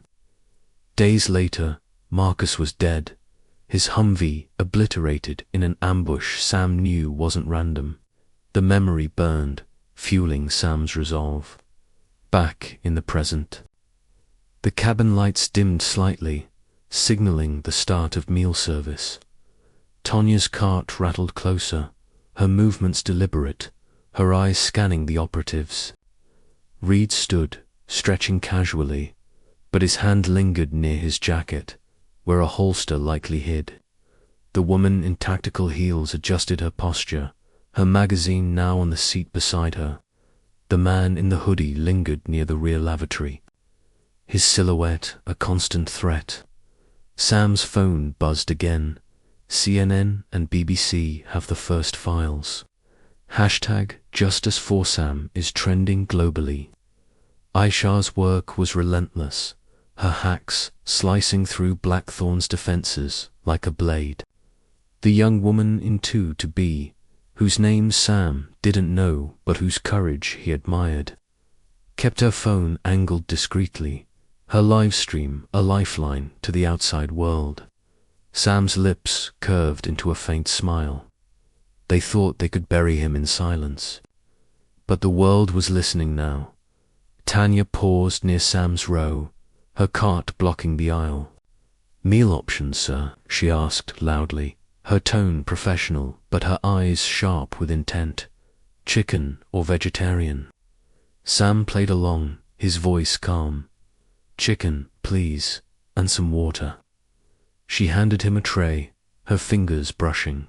Speaker 1: Days later, Marcus was dead, his Humvee obliterated in an ambush Sam knew wasn't random. The memory burned, fueling Sam's resolve. Back in the present. The cabin lights dimmed slightly, signaling the start of meal service. Tanya's cart rattled closer, her movements deliberate, her eyes scanning the operatives. Reed stood, stretching casually, but his hand lingered near his jacket, where a holster likely hid. The woman in tactical heels adjusted her posture, her magazine now on the seat beside her. The man in the hoodie lingered near the rear lavatory, his silhouette a constant threat. Sam's phone buzzed again. CNN and BBC have the first files. Hashtag Justice for Sam is trending globally. Aisha's work was relentless, her hacks slicing through Blackthorn's defenses like a blade. The young woman in 2 to be, whose name Sam didn't know but whose courage he admired, kept her phone angled discreetly, her live stream a lifeline to the outside world. Sam's lips curved into a faint smile. They thought they could bury him in silence. But the world was listening now. Tanya paused near Sam's row, her cart blocking the aisle. "Meal options, sir?" she asked loudly, her tone professional but her eyes sharp with intent. "Chicken or vegetarian?" Sam played along, his voice calm. "Chicken, please, and some water." She handed him a tray, her fingers brushing.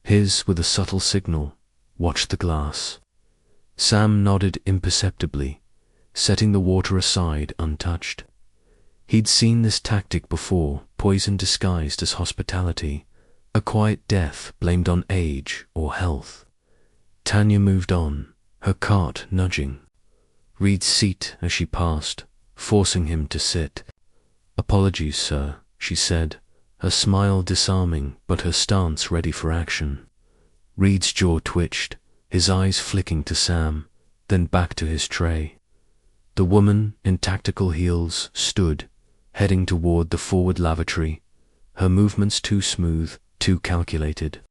Speaker 1: His with a subtle signal, "Watch the glass." Sam nodded imperceptibly, setting the water aside untouched. He'd seen this tactic before, poison disguised as hospitality, a quiet death blamed on age or health. Tanya moved on, her cart nudging Reed's seat as she passed, forcing him to sit. "Apologies, sir," she said, her smile disarming but her stance ready for action. Reed's jaw twitched, his eyes flicking to Sam, then back to his tray. The woman, in tactical heels, stood, heading toward the forward lavatory, her movements too smooth, too calculated.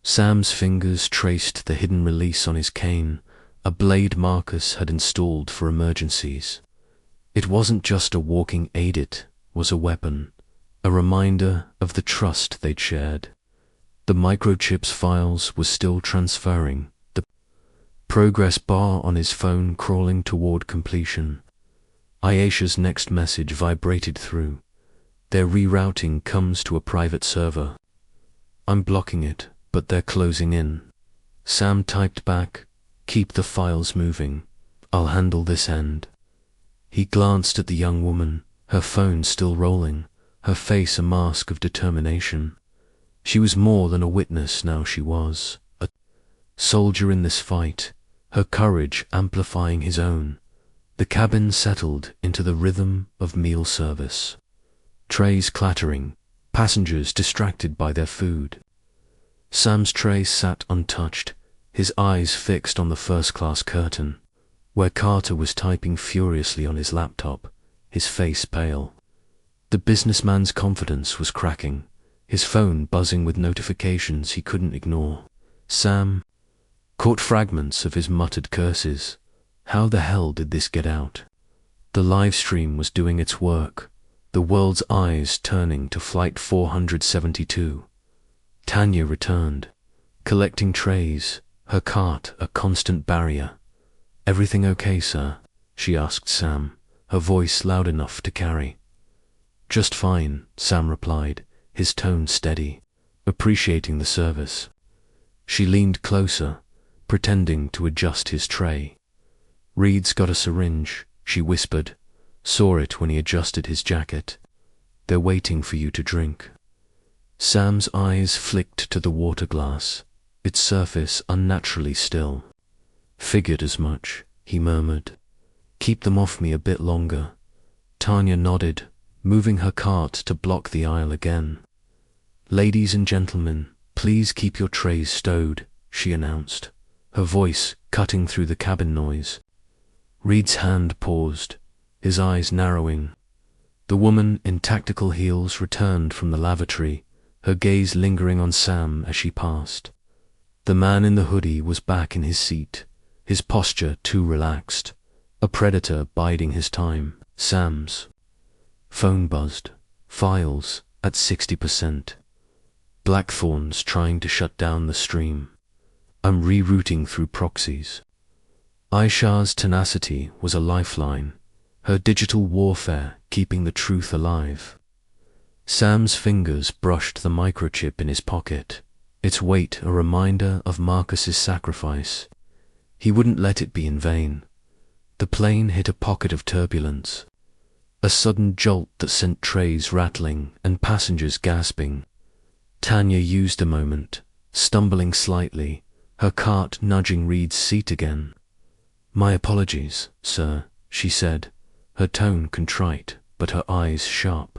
Speaker 1: Sam's fingers traced the hidden release on his cane, a blade Marcus had installed for emergencies. It wasn't just a walking aid, it was a weapon, a reminder of the trust they'd shared. The microchip's files were still transferring, the progress bar on his phone crawling toward completion. Aisha's next message vibrated through. "Their rerouting comes to a private server. I'm blocking it, but they're closing in." Sam typed back, "Keep the files moving. I'll handle this end." He glanced at the young woman, her phone still rolling, her face a mask of determination. She was more than a witness now, she was a soldier in this fight, her courage amplifying his own. The cabin settled into the rhythm of meal service. Trays clattering, passengers distracted by their food. Sam's tray sat untouched, his eyes fixed on the first-class curtain, where Carter was typing furiously on his laptop, his face pale. The businessman's confidence was cracking, his phone buzzing with notifications he couldn't ignore. Sam caught fragments of his muttered curses. How the hell did this get out? The live stream was doing its work, the world's eyes turning to Flight 472. Tanya returned, collecting trays, her cart a constant barrier. "Everything okay, sir?" she asked Sam, her voice loud enough to carry. "Just fine," Sam replied, his tone steady, appreciating the service. She leaned closer, pretending to adjust his tray. "Reed's got a syringe," she whispered, saw it when he adjusted his jacket. "They're waiting for you to drink." Sam's eyes flicked to the water glass, its surface unnaturally still. "Figured as much," he murmured. "Keep them off me a bit longer." Tanya nodded, moving her cart to block the aisle again. "Ladies and gentlemen, please keep your trays stowed," she announced, her voice cutting through the cabin noise. Reed's hand paused, his eyes narrowing. The woman in tactical heels returned from the lavatory, her gaze lingering on Sam as she passed. The man in the hoodie was back in his seat, his posture too relaxed, a predator biding his time. Sam's phone buzzed, files at 60%. Blackthorn's trying to shut down the stream. I'm rerouting through proxies. Aisha's tenacity was a lifeline, her digital warfare keeping the truth alive. Sam's fingers brushed the microchip in his pocket, its weight a reminder of Marcus's sacrifice. He wouldn't let it be in vain. The plane hit a pocket of turbulence. A a sudden jolt that sent trays rattling and passengers gasping. Tanya used a moment, stumbling slightly, her cart nudging Reed's seat again. "My apologies, sir," she said, her tone contrite, but her eyes sharp.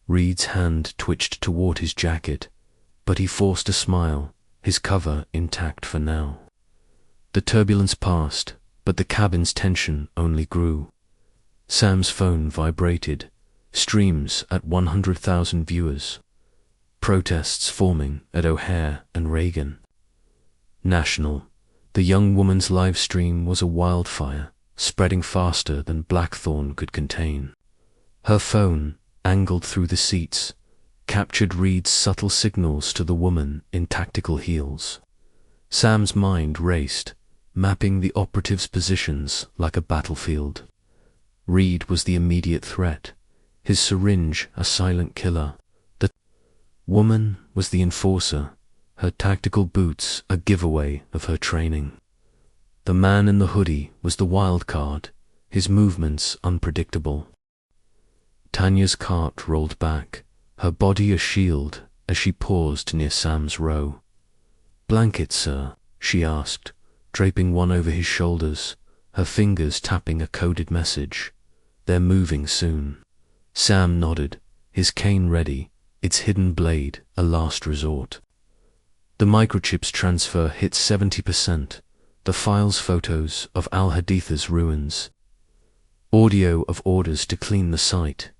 Speaker 1: Reed's hand twitched toward his jacket, but he forced a smile, his cover intact for now. The turbulence passed, but the cabin's tension only grew. Sam's phone vibrated, streams at 100,000 viewers. Protests forming at O'Hare and Reagan. National. The young woman's live stream was a wildfire, spreading faster than Blackthorn could contain. Her phone, angled through the seats, captured Reed's subtle signals to the woman in tactical heels. Sam's mind raced, mapping the operatives' positions like a battlefield. Reed was the immediate threat, his syringe a silent killer. The woman was the enforcer, her tactical boots a giveaway of her training. The man in the hoodie was the wild card, his movements unpredictable. Tanya's cart rolled back, her body a shield as she paused near Sam's row. "Blanket, sir?" she asked, draping one over his shoulders, her fingers tapping a coded message. "They're moving soon." Sam nodded, his cane ready, its hidden blade a last resort. The microchip's transfer hit 70%, the file's photos of Al-Haditha's ruins. Audio of orders to clean the site,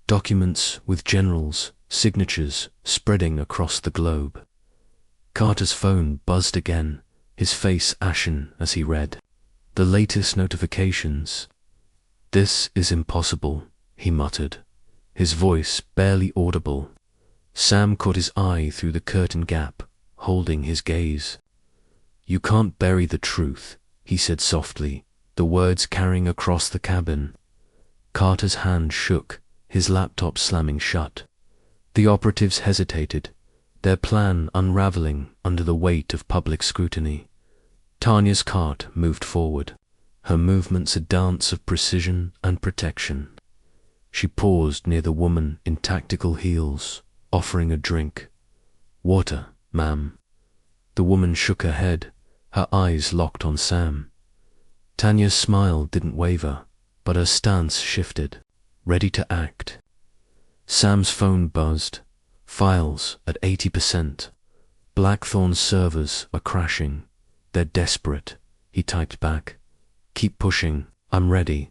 Speaker 1: documents with generals' signatures spreading across the globe. Carter's phone buzzed again, his face ashen as he read. The latest notifications. "This is impossible," he muttered, his voice barely audible. Sam caught his eye through the curtain gap, holding his gaze. "You can't bury the truth," he said softly, the words carrying across the cabin. Carter's hand shook, his laptop slamming shut. The operatives hesitated, their plan unraveling under the weight of public scrutiny. Tanya's cart moved forward, her movements a dance of precision and protection. She paused near the woman in tactical heels, offering a drink. "Water, ma'am." The woman shook her head, her eyes locked on Sam. Tanya's smile didn't waver, but her stance shifted, ready to act. Sam's phone buzzed, files at 80%. Blackthorn's servers are crashing. "They're desperate," he typed back. "Keep pushing, I'm ready."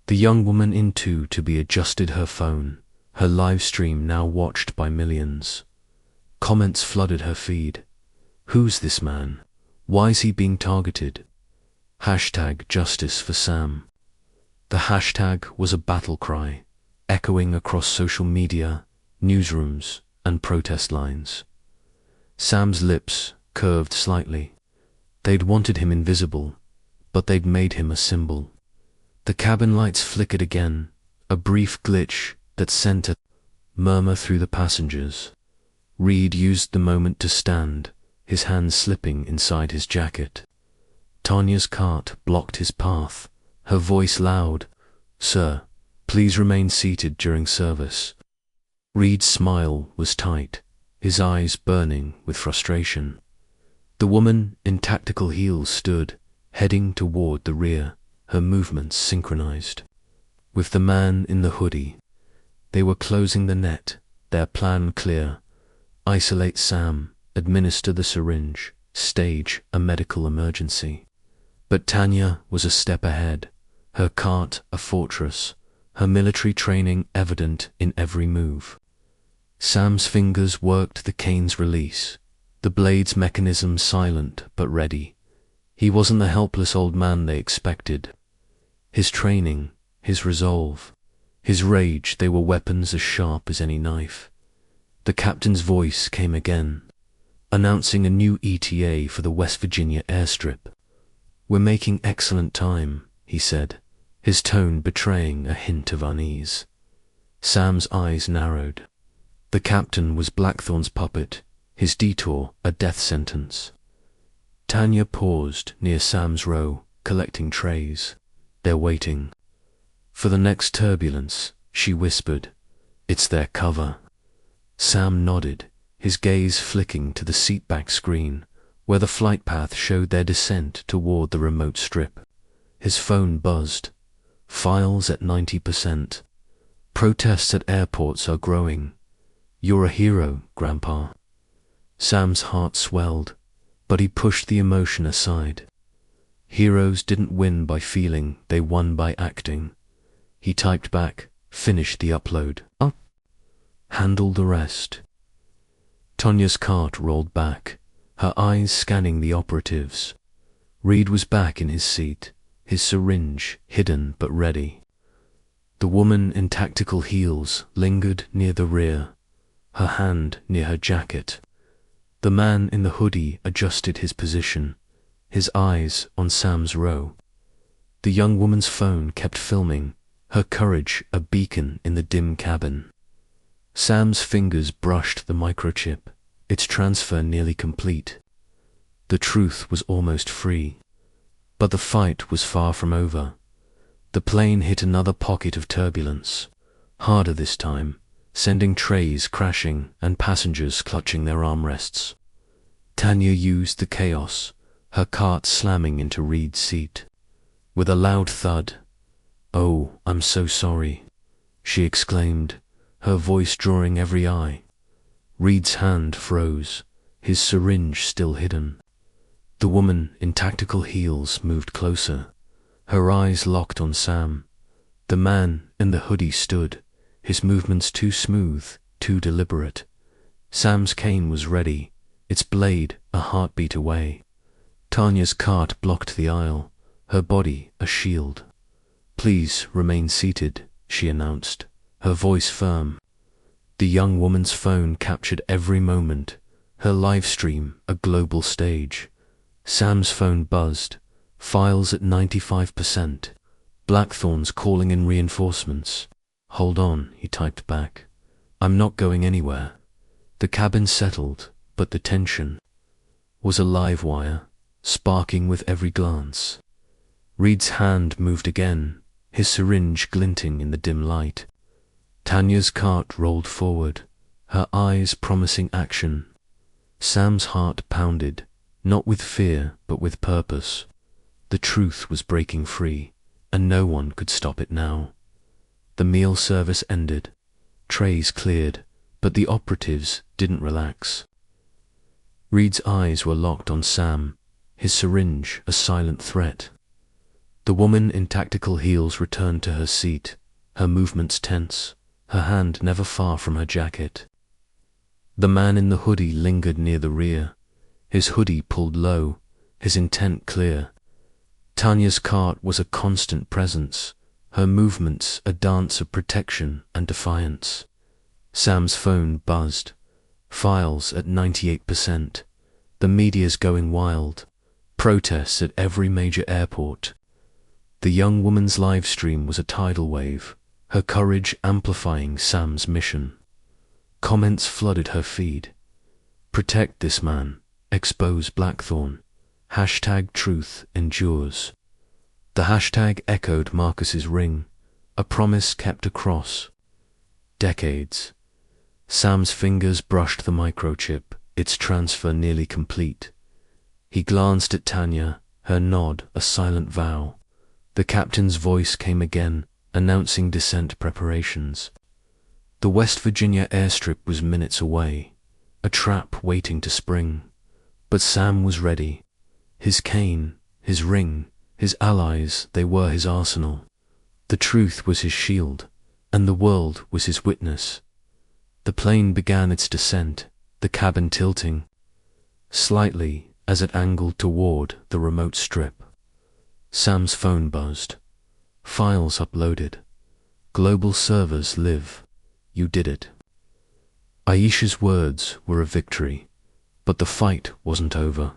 Speaker 1: The young woman into to be adjusted her phone, her live stream now watched by millions. Comments flooded her feed. "Who's this man? Why's he being targeted?" Hashtag justice for Sam. The hashtag was a battle cry, echoing across social media, newsrooms, and protest lines. Sam's lips curved slightly. They'd wanted him invisible, but they'd made him a symbol. The cabin lights flickered again, a brief glitch that sent a murmur through the passengers. Reed used the moment to stand, his hands slipping inside his jacket. Tanya's cart blocked his path, her voice loud. "Sir, please remain seated during service." Reed's smile was tight, his eyes burning with frustration. The woman in tactical heels stood, heading toward the rear, her movements synchronized with the man in the hoodie. They were closing the net, their plan clear. Isolate Sam, administer the syringe, stage a medical emergency. But Tanya was a step ahead, her cart a fortress, her military training evident in every move. Sam's fingers worked the cane's release, the blade's mechanism silent but ready. He wasn't the helpless old man they expected. His training, his resolve, his rage, they were weapons as sharp as any knife. The captain's voice came again, announcing a new ETA for the West Virginia airstrip. "We're making excellent time," he said, his tone betraying a hint of unease. Sam's eyes narrowed. The captain was Blackthorn's puppet, his detour a death sentence. Tanya paused near Sam's row, collecting trays. "They're waiting." For the next turbulence, she whispered, "It's their cover." Sam nodded, his gaze flicking to the seatback screen, where the flight path showed their descent toward the remote strip. His phone buzzed. Files at 90%. Protests at airports are growing. You're a hero, Grandpa. Sam's heart swelled, but he pushed the emotion aside. Heroes didn't win by feeling, they won by acting. He typed back, "Finish the upload. I'll handle the rest." Tanya's cart rolled back, her eyes scanning the operatives. Reed was back in his seat, his syringe hidden but ready. The woman in tactical heels lingered near the rear, her hand near her jacket. The man in the hoodie adjusted his position, his eyes on Sam's row. The young woman's phone kept filming, her courage a beacon in the dim cabin. Sam's fingers brushed the microchip, its transfer nearly complete. The truth was almost free. But the fight was far from over. The plane hit another pocket of turbulence, harder this time, sending trays crashing and passengers clutching their armrests. Tanya used the chaos, her cart slamming into Reed's seat. With a loud thud, "Oh, I'm so sorry," she exclaimed, her voice drawing every eye. Reed's hand froze, his syringe still hidden. The woman in tactical heels moved closer, her eyes locked on Sam. The man in the hoodie stood, his movements too smooth, too deliberate. Sam's cane was ready, its blade a heartbeat away. Tanya's cart blocked the aisle, her body a shield. "Please remain seated," she announced, her voice firm. The young woman's phone captured every moment, her live stream a global stage. Sam's phone buzzed, files at 95%. Blackthorn's calling in reinforcements. "Hold on," he typed back. "I'm not going anywhere." The cabin settled, but the tension was a live wire, sparking with every glance. Reed's hand moved again, his syringe glinting in the dim light. Tanya's cart rolled forward, her eyes promising action. Sam's heart pounded, not with fear, but with purpose. The truth was breaking free, and no one could stop it now. The meal service ended. Trays cleared, but the operatives didn't relax. Reed's eyes were locked on Sam, his syringe a silent threat. The woman in tactical heels returned to her seat, her movements tense, her hand never far from her jacket. The man in the hoodie lingered near the rear, his hoodie pulled low, his intent clear. Tanya's cart was a constant presence, her movements a dance of protection and defiance. Sam's phone buzzed, files at 98%. The media's going wild, protests at every major airport. The young woman's live stream was a tidal wave, her courage amplifying Sam's mission. Comments flooded her feed. "Protect this man. Expose Blackthorn. #truth endures." The hashtag echoed Marcus's ring, a promise kept across decades. Sam's fingers brushed the microchip, its transfer nearly complete. He glanced at Tanya, her nod a silent vow. The captain's voice came again, announcing descent preparations. The West Virginia airstrip was minutes away, a trap waiting to spring. But Sam was ready. His cane, his ring, his allies, they were his arsenal. The truth was his shield, and the world was his witness. The plane began its descent, the cabin tilting slightly as it angled toward the remote strip. Sam's phone buzzed. Files uploaded. Global servers live. You did it. Aisha's words were a victory, but the fight wasn't over.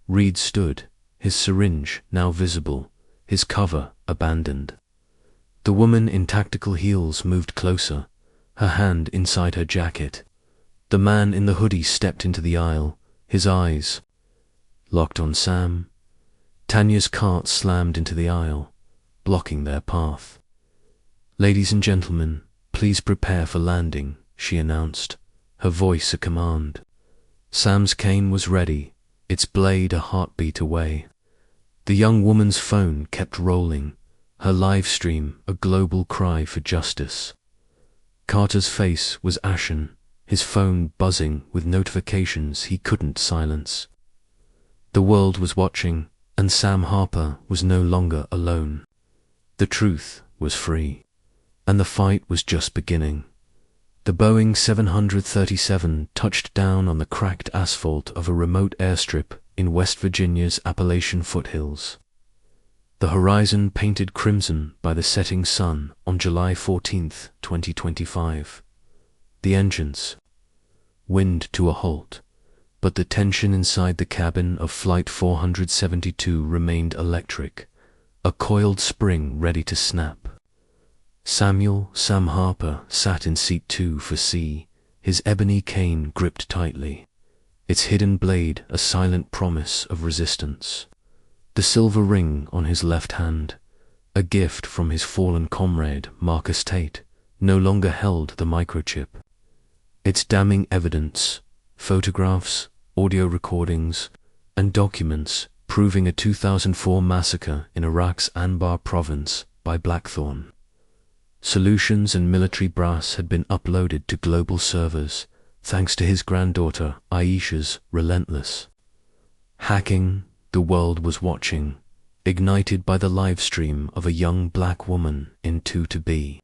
Speaker 1: Reed stood, his syringe now visible, his cover abandoned. The woman in tactical heels moved closer, her hand inside her jacket. The man in the hoodie stepped into the aisle, his eyes locked on Sam. Tanya's cart slammed into the aisle, blocking their path. "Ladies and gentlemen, please prepare for landing," she announced, her voice a command. Sam's cane was ready, its blade a heartbeat away. The young woman's phone kept rolling, her live stream a global cry for justice. Carter's face was ashen, his phone buzzing with notifications he couldn't silence. The world was watching, and Sam Harper was no longer alone. The truth was free, and the fight was just beginning. The Boeing 737 touched down on the cracked asphalt of a remote airstrip in West Virginia's Appalachian foothills. The horizon painted crimson by the setting sun on July 14, 2025. The engines whined to a halt, but the tension inside the cabin of Flight 472 remained electric, a coiled spring ready to snap. Sam Harper sat in seat 2 for C, his ebony cane gripped tightly, its hidden blade a silent promise of resistance. The silver ring on his left hand, a gift from his fallen comrade Marcus Tate, no longer held the microchip. Its damning evidence, photographs, audio recordings, and documents proving a 2004 massacre in Iraq's Anbar province by BlackVeteran. Solutions and military brass had been uploaded to global servers, thanks to his granddaughter Aisha's relentless hacking. The world was watching, ignited by the live stream of a young black woman in 2-B,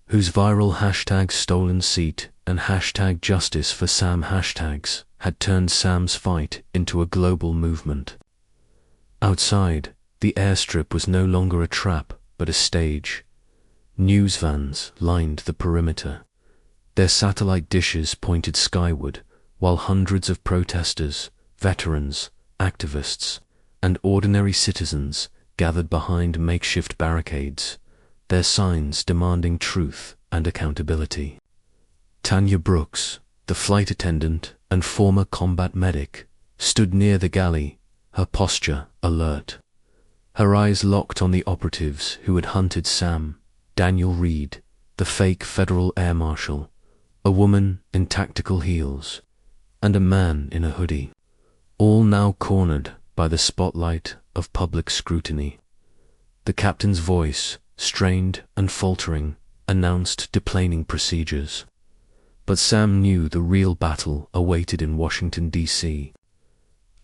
Speaker 1: whose viral hashtag stolen seat and hashtag justice for Sam hashtags had turned Sam's fight into a global movement. Outside, the airstrip was no longer a trap but a stage. News vans lined the perimeter, their satellite dishes pointed skyward, while hundreds of protesters, veterans, activists, and ordinary citizens gathered behind makeshift barricades, their signs demanding truth and accountability. Tanya Brooks, the flight attendant and former combat medic, stood near the galley, her posture alert, her eyes locked on the operatives who had hunted Sam, Daniel Reed, the fake federal air marshal, a woman in tactical heels, and a man in a hoodie, all now cornered by the spotlight of public scrutiny. The captain's voice, strained and faltering, announced deplaning procedures. But Sam knew the real battle awaited in Washington, D.C.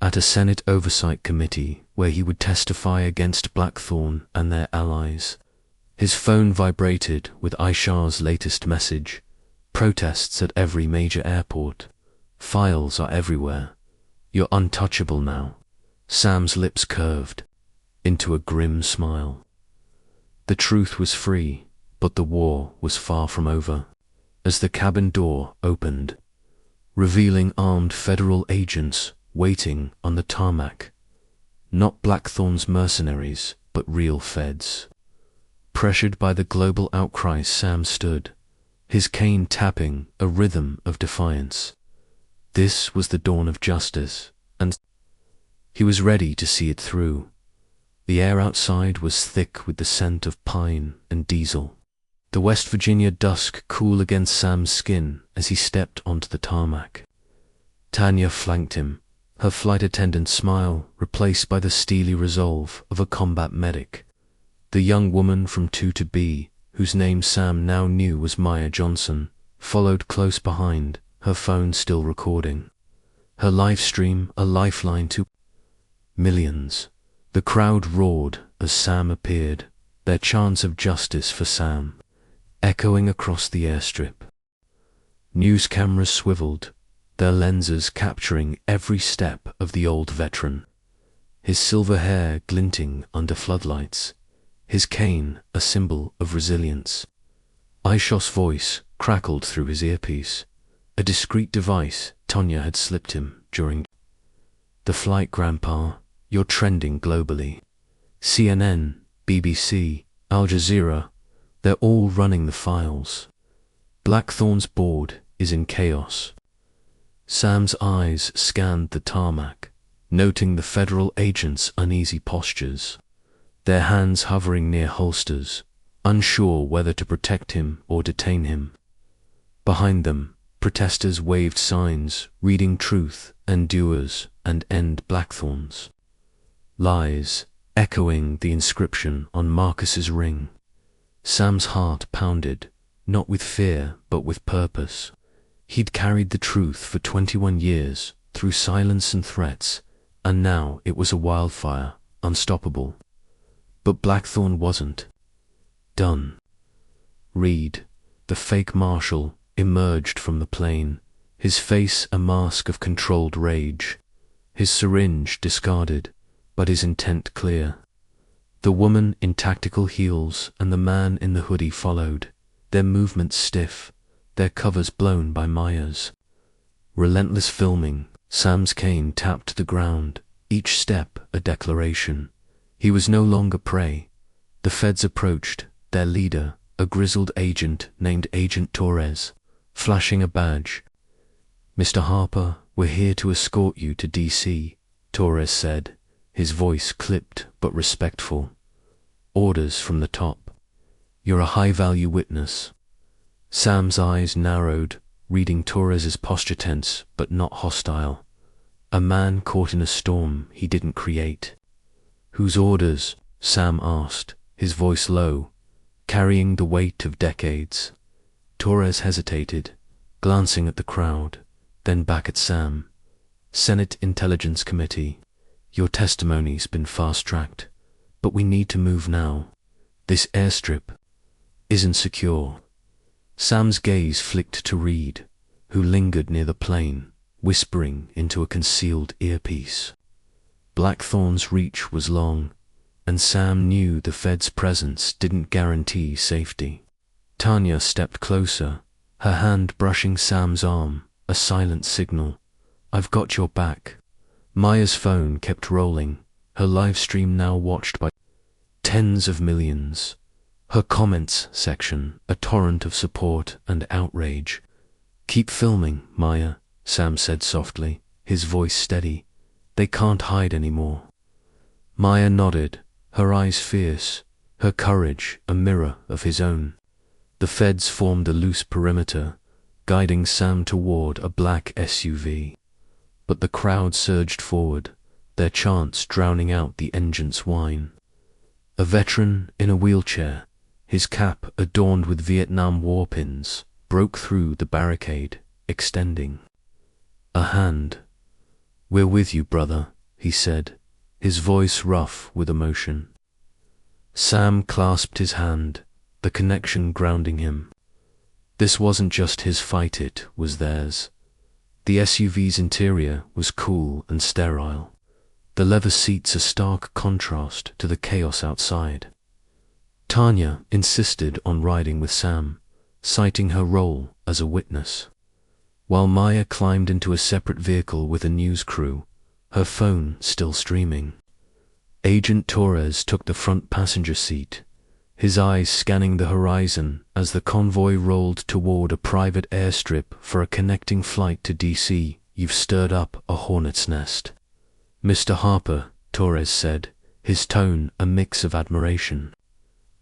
Speaker 1: At a Senate Oversight Committee where he would testify against BlackVeteran and their allies. His phone vibrated with Aisha's latest message. Protests at every major airport. Files are everywhere. You're untouchable now. Sam's lips curved into a grim smile. The truth was free, but the war was far from over. As the cabin door opened, revealing armed federal agents waiting on the tarmac, not BlackVeteran's mercenaries, but real feds. Pressured by the global outcry, Sam stood, his cane tapping a rhythm of defiance. This was the dawn of justice, and he was ready to see it through. The air outside was thick with the scent of pine and diesel. The West Virginia dusk cool against Sam's skin as he stepped onto the tarmac. Tanya flanked him, her flight attendant's smile replaced by the steely resolve of a combat medic. The young woman from 2-B, whose name Sam now knew was Maya Johnson, followed close behind, her phone still recording. Her live stream a lifeline to millions. The crowd roared as Sam appeared, their chants of justice for Sam echoing across the airstrip. News cameras swiveled, their lenses capturing every step of the old veteran. His silver hair glinting under floodlights, his cane a symbol of resilience. Aisha's voice crackled through his earpiece, a discreet device Tanya had slipped him during the flight. Grandpa, you're trending globally. CNN, BBC, Al Jazeera, they're all running the files. BlackVeteran's board is in chaos. Sam's eyes scanned the tarmac, noting the federal agents' uneasy postures, their hands hovering near holsters, unsure whether to protect him or detain him. Behind them, protesters waved signs reading "Truth endures" and "End Blackthorns." Lies, echoing the inscription on Marcus's ring. Sam's heart pounded, not with fear but with purpose. He'd carried the truth for 21 years, through silence and threats, and now it was a wildfire, unstoppable. But Blackthorn wasn't done. Reed, the fake marshal, emerged from the plane, his face a mask of controlled rage, his syringe discarded, but his intent clear. The woman in tactical heels and the man in the hoodie followed, their movements stiff, their covers blown by Maya's. Relentless filming, Sam's cane tapped the ground, each step a declaration. He was no longer prey. The feds approached, their leader, a grizzled agent named Agent Torres, flashing a badge. "Mr. Harper, we're here to escort you to DC, Torres said, his voice clipped but respectful. "Orders from the top. You're a high-value witness." Sam's eyes narrowed, reading Torres's posture tense but not hostile. A man caught in a storm he didn't create. "Whose orders?" Sam asked, his voice low, carrying the weight of decades. Torres hesitated, glancing at the crowd, then back at Sam. "Senate Intelligence Committee. Your testimony's been fast-tracked, but we need to move now. This airstrip isn't secure." Sam's gaze flicked to Reed, who lingered near the plane, whispering into a concealed earpiece. Blackthorn's reach was long, and Sam knew the Fed's presence didn't guarantee safety. Tanya stepped closer, her hand brushing Sam's arm, a silent signal. "I've got your back." Maya's phone kept rolling, her live stream now watched by tens of millions. Her comments section, a torrent of support and outrage. "Keep filming, Maya," Sam said softly, his voice steady. "They can't hide anymore." Maya nodded, her eyes fierce, her courage a mirror of his own. The feds formed a loose perimeter, guiding Sam toward a black SUV. But the crowd surged forward, their chants drowning out the engine's whine. A veteran in a wheelchair, his cap adorned with Vietnam War pins, broke through the barricade, extending a hand. "We're with you, brother," he said, his voice rough with emotion. Sam clasped his hand, the connection grounding him. This wasn't just his fight, it was theirs. The SUV's interior was cool and sterile, the leather seats a stark contrast to the chaos outside. Tanya insisted on riding with Sam, citing her role as a witness, while Maya climbed into a separate vehicle with a news crew, her phone still streaming. Agent Torres took the front passenger seat, his eyes scanning the horizon as the convoy rolled toward a private airstrip for a connecting flight to DC. "You've stirred up a hornet's nest, Mr. Harper," Torres said, his tone a mix of admiration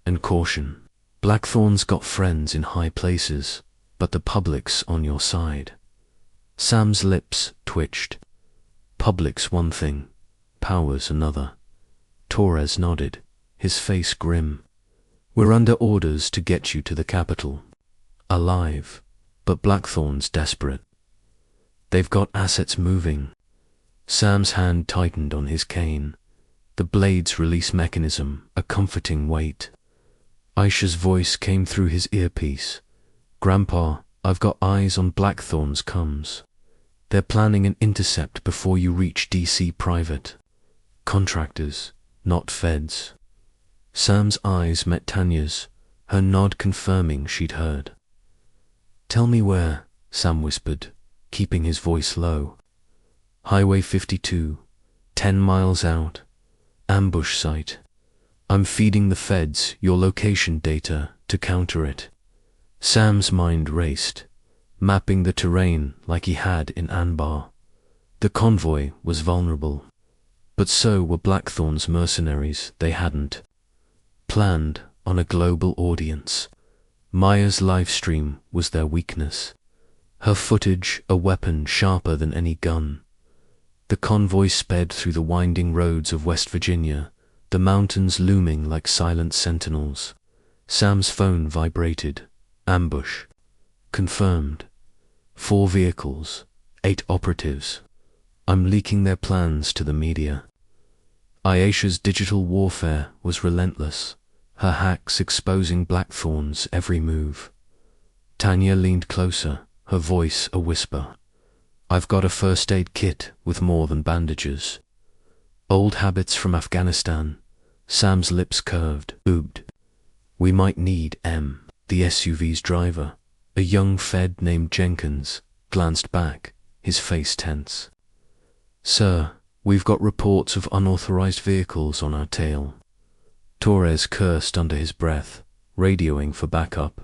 Speaker 1: and caution. "Blackthorn's got friends in high places, but the public's on your side." Sam's lips twitched. "Public's one thing, power's another." Torres nodded, his face grim. "We're under orders to get you to the capital. Alive, but Blackthorn's desperate. They've got assets moving." Sam's hand tightened on his cane, the blade's release mechanism a comforting weight. Aisha's voice came through his earpiece. "Grandpa, I've got eyes on Blackthorn's comes. They're planning an intercept before you reach DC private. Contractors, not feds." Sam's eyes met Tanya's, her nod confirming she'd heard. "Tell me where," Sam whispered, keeping his voice low. "Highway 52, 10 miles out. Ambush site. I'm feeding the feds your location data to counter it." Sam's mind raced, mapping the terrain like he had in Anbar. The convoy was vulnerable, but so were Blackthorn's mercenaries. They hadn't planned on a global audience. Maya's livestream was their weakness. Her footage a weapon sharper than any gun. The convoy sped through the winding roads of West Virginia, the mountains looming like silent sentinels. Sam's phone vibrated. Ambush. Confirmed. 4 vehicles. 8 operatives. I'm leaking their plans to the media. Aisha's digital warfare was relentless, her hacks exposing Blackthorn's every move. Tanya leaned closer, her voice a whisper. I've got a first aid kit with more than bandages. Old habits from Afghanistan. Sam's lips curved, boobed. We might need M. The SUV's driver, a young Fed named Jenkins, glanced back, his face tense. Sir, we've got reports of unauthorized vehicles on our tail. Torres cursed under his breath, radioing for backup.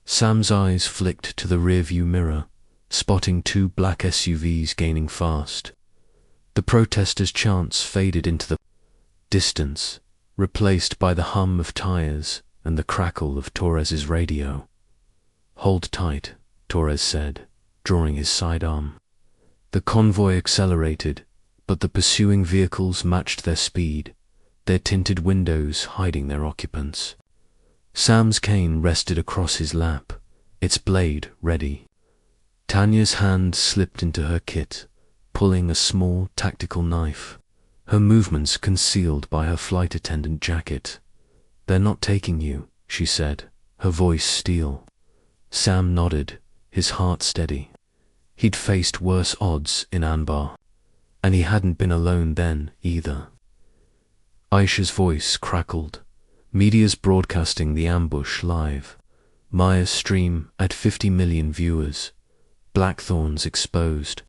Speaker 1: Sam's eyes flicked to the rearview mirror, spotting 2 black SUVs gaining fast. The protesters' chants faded into the distance, replaced by the hum of tires and the crackle of Torres's radio. Hold tight, Torres said, drawing his sidearm. The convoy accelerated, but the pursuing vehicles matched their speed, their tinted windows hiding their occupants. Sam's cane rested across his lap, its blade ready. Tanya's hand slipped into her kit, pulling a small tactical knife, her movements concealed by her flight attendant jacket. They're not taking you, she said, her voice steel. Sam nodded, his heart steady. He'd faced worse odds in Anbar, and he hadn't been alone then either. Aisha's voice crackled. Media's broadcasting the ambush live. Maya's stream at 50 million viewers. Blackthorn's exposed.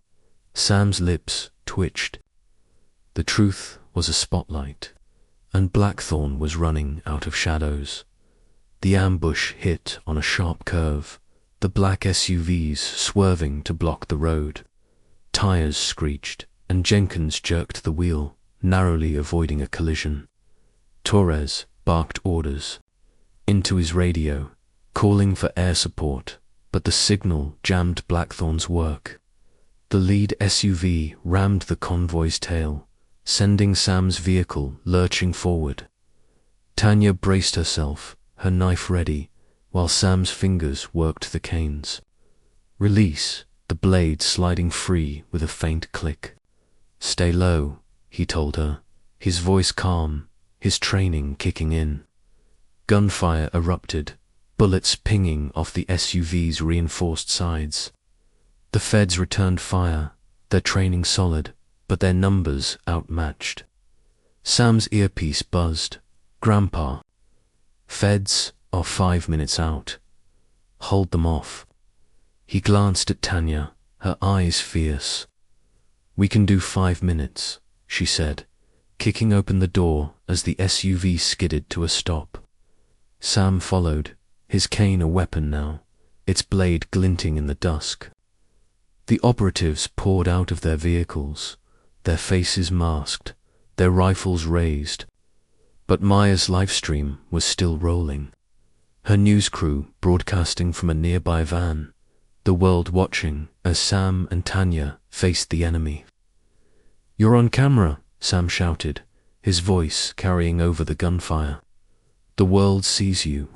Speaker 1: Sam's lips twitched. The truth was a spotlight, and Blackthorn was running out of shadows. The ambush hit on a sharp curve, the black SUVs swerving to block the road. Tires screeched, and Jenkins jerked the wheel, narrowly avoiding a collision. Torres barked orders into his radio, calling for air support, but the signal jammed Blackthorn's work. The lead SUV rammed the convoy's tail, sending Sam's vehicle lurching forward. Tanya braced herself, her knife ready, while Sam's fingers worked the canes. Release, the blade sliding free with a faint click. Stay low, he told her, his voice calm, his training kicking in. Gunfire erupted, bullets pinging off the SUV's reinforced sides. The Feds returned fire, their training solid, but their numbers outmatched. Sam's earpiece buzzed. Grandpa. Feds are 5 minutes out. Hold them off. He glanced at Tanya, her eyes fierce. We can do 5 minutes, she said, kicking open the door as the SUV skidded to a stop. Sam followed, his cane a weapon now, its blade glinting in the dusk. The operatives poured out of their vehicles, their faces masked, their rifles raised. But Maya's livestream was still rolling. Her news crew broadcasting from a nearby van, the world watching as Sam and Tanya faced the enemy. You're on camera, Sam shouted, his voice carrying over the gunfire. The world sees you.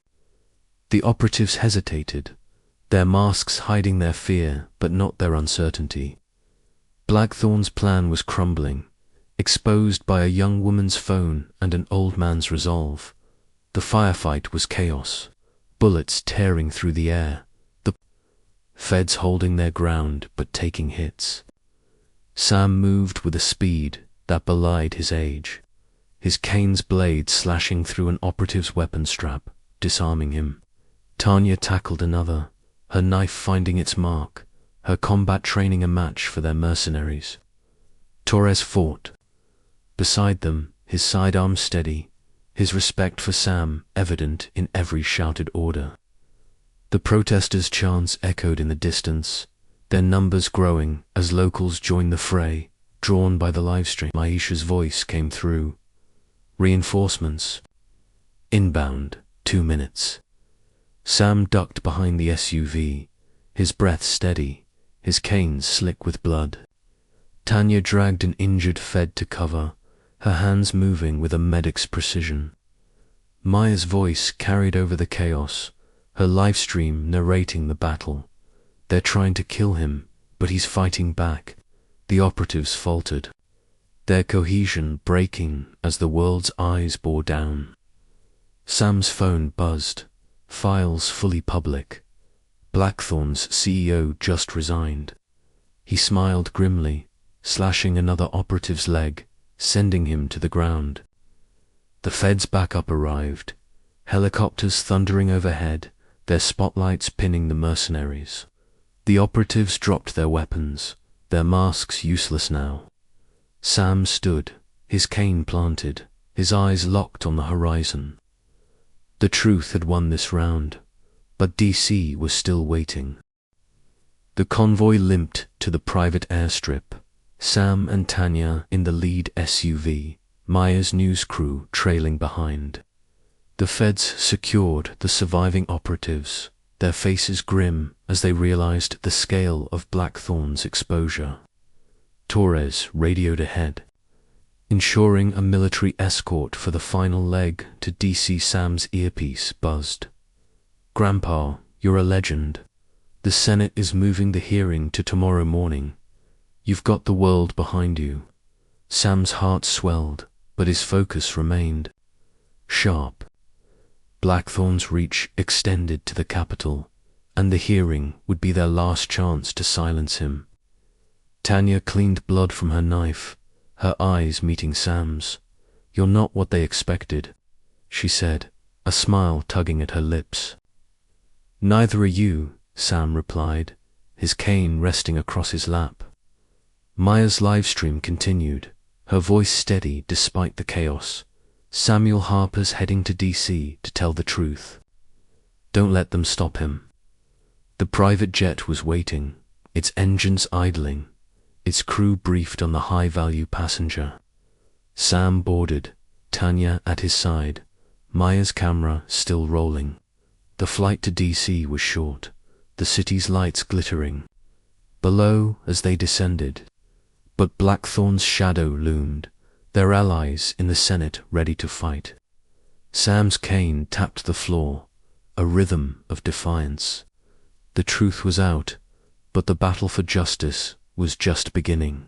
Speaker 1: The operatives hesitated, their masks hiding their fear but not their uncertainty. Blackthorn's plan was crumbling, exposed by a young woman's phone and an old man's resolve. The firefight was chaos, bullets tearing through the air, the Feds holding their ground but taking hits. Sam moved with a speed that belied his age, his cane's blade slashing through an operative's weapon strap, disarming him. Tanya tackled another, her knife finding its mark, her combat training a match for their mercenaries. Torres fought. Beside them, his sidearm steady, his respect for Sam evident in every shouted order. The protesters' chants echoed in the distance, their numbers growing as locals joined the fray, drawn by the livestream. Aisha's voice came through. Reinforcements. Inbound, 2 minutes. Sam ducked behind the SUV, his breath steady, his cane slick with blood. Tanya dragged an injured Fed to cover, her hands moving with a medic's precision. Maya's voice carried over the chaos, her live stream narrating the battle. They're trying to kill him, but he's fighting back. The operatives faltered, their cohesion breaking as the world's eyes bore down. Sam's phone buzzed, files fully public. Blackthorn's CEO just resigned. He smiled grimly, slashing another operative's leg, sending him to the ground. The Fed's backup arrived, helicopters thundering overhead, their spotlights pinning the mercenaries. The operatives dropped their weapons, their masks useless now. Sam stood, his cane planted, his eyes locked on the horizon. The truth had won this round, but DC was still waiting. The convoy limped to the private airstrip, Sam and Tanya in the lead SUV, Maya's news crew trailing behind. The Feds secured the surviving operatives, their faces grim as they realized the scale of Blackthorn's exposure. Torres radioed ahead, ensuring a military escort for the final leg to DC. Sam's earpiece buzzed. "Grandpa, you're a legend. The Senate is moving the hearing to tomorrow morning. You've got the world behind you." Sam's heart swelled, but his focus remained sharp. Blackthorn's reach extended to the Capitol, and the hearing would be their last chance to silence him. Tanya cleaned blood from her knife, her eyes meeting Sam's. "You're not what they expected," she said, a smile tugging at her lips. "Neither are you," Sam replied, his cane resting across his lap. Maya's livestream continued, her voice steady despite the chaos. "Samuel Harper's heading to DC to tell the truth. Don't let them stop him." The private jet was waiting, its engines idling, its crew briefed on the high-value passenger. Sam boarded, Tanya at his side, Maya's camera still rolling. The flight to DC was short, the city's lights glittering below as they descended. But Blackthorn's shadow loomed, their allies in the Senate ready to fight. Sam's cane tapped the floor, a rhythm of defiance. The truth was out, but the battle for justice was just beginning.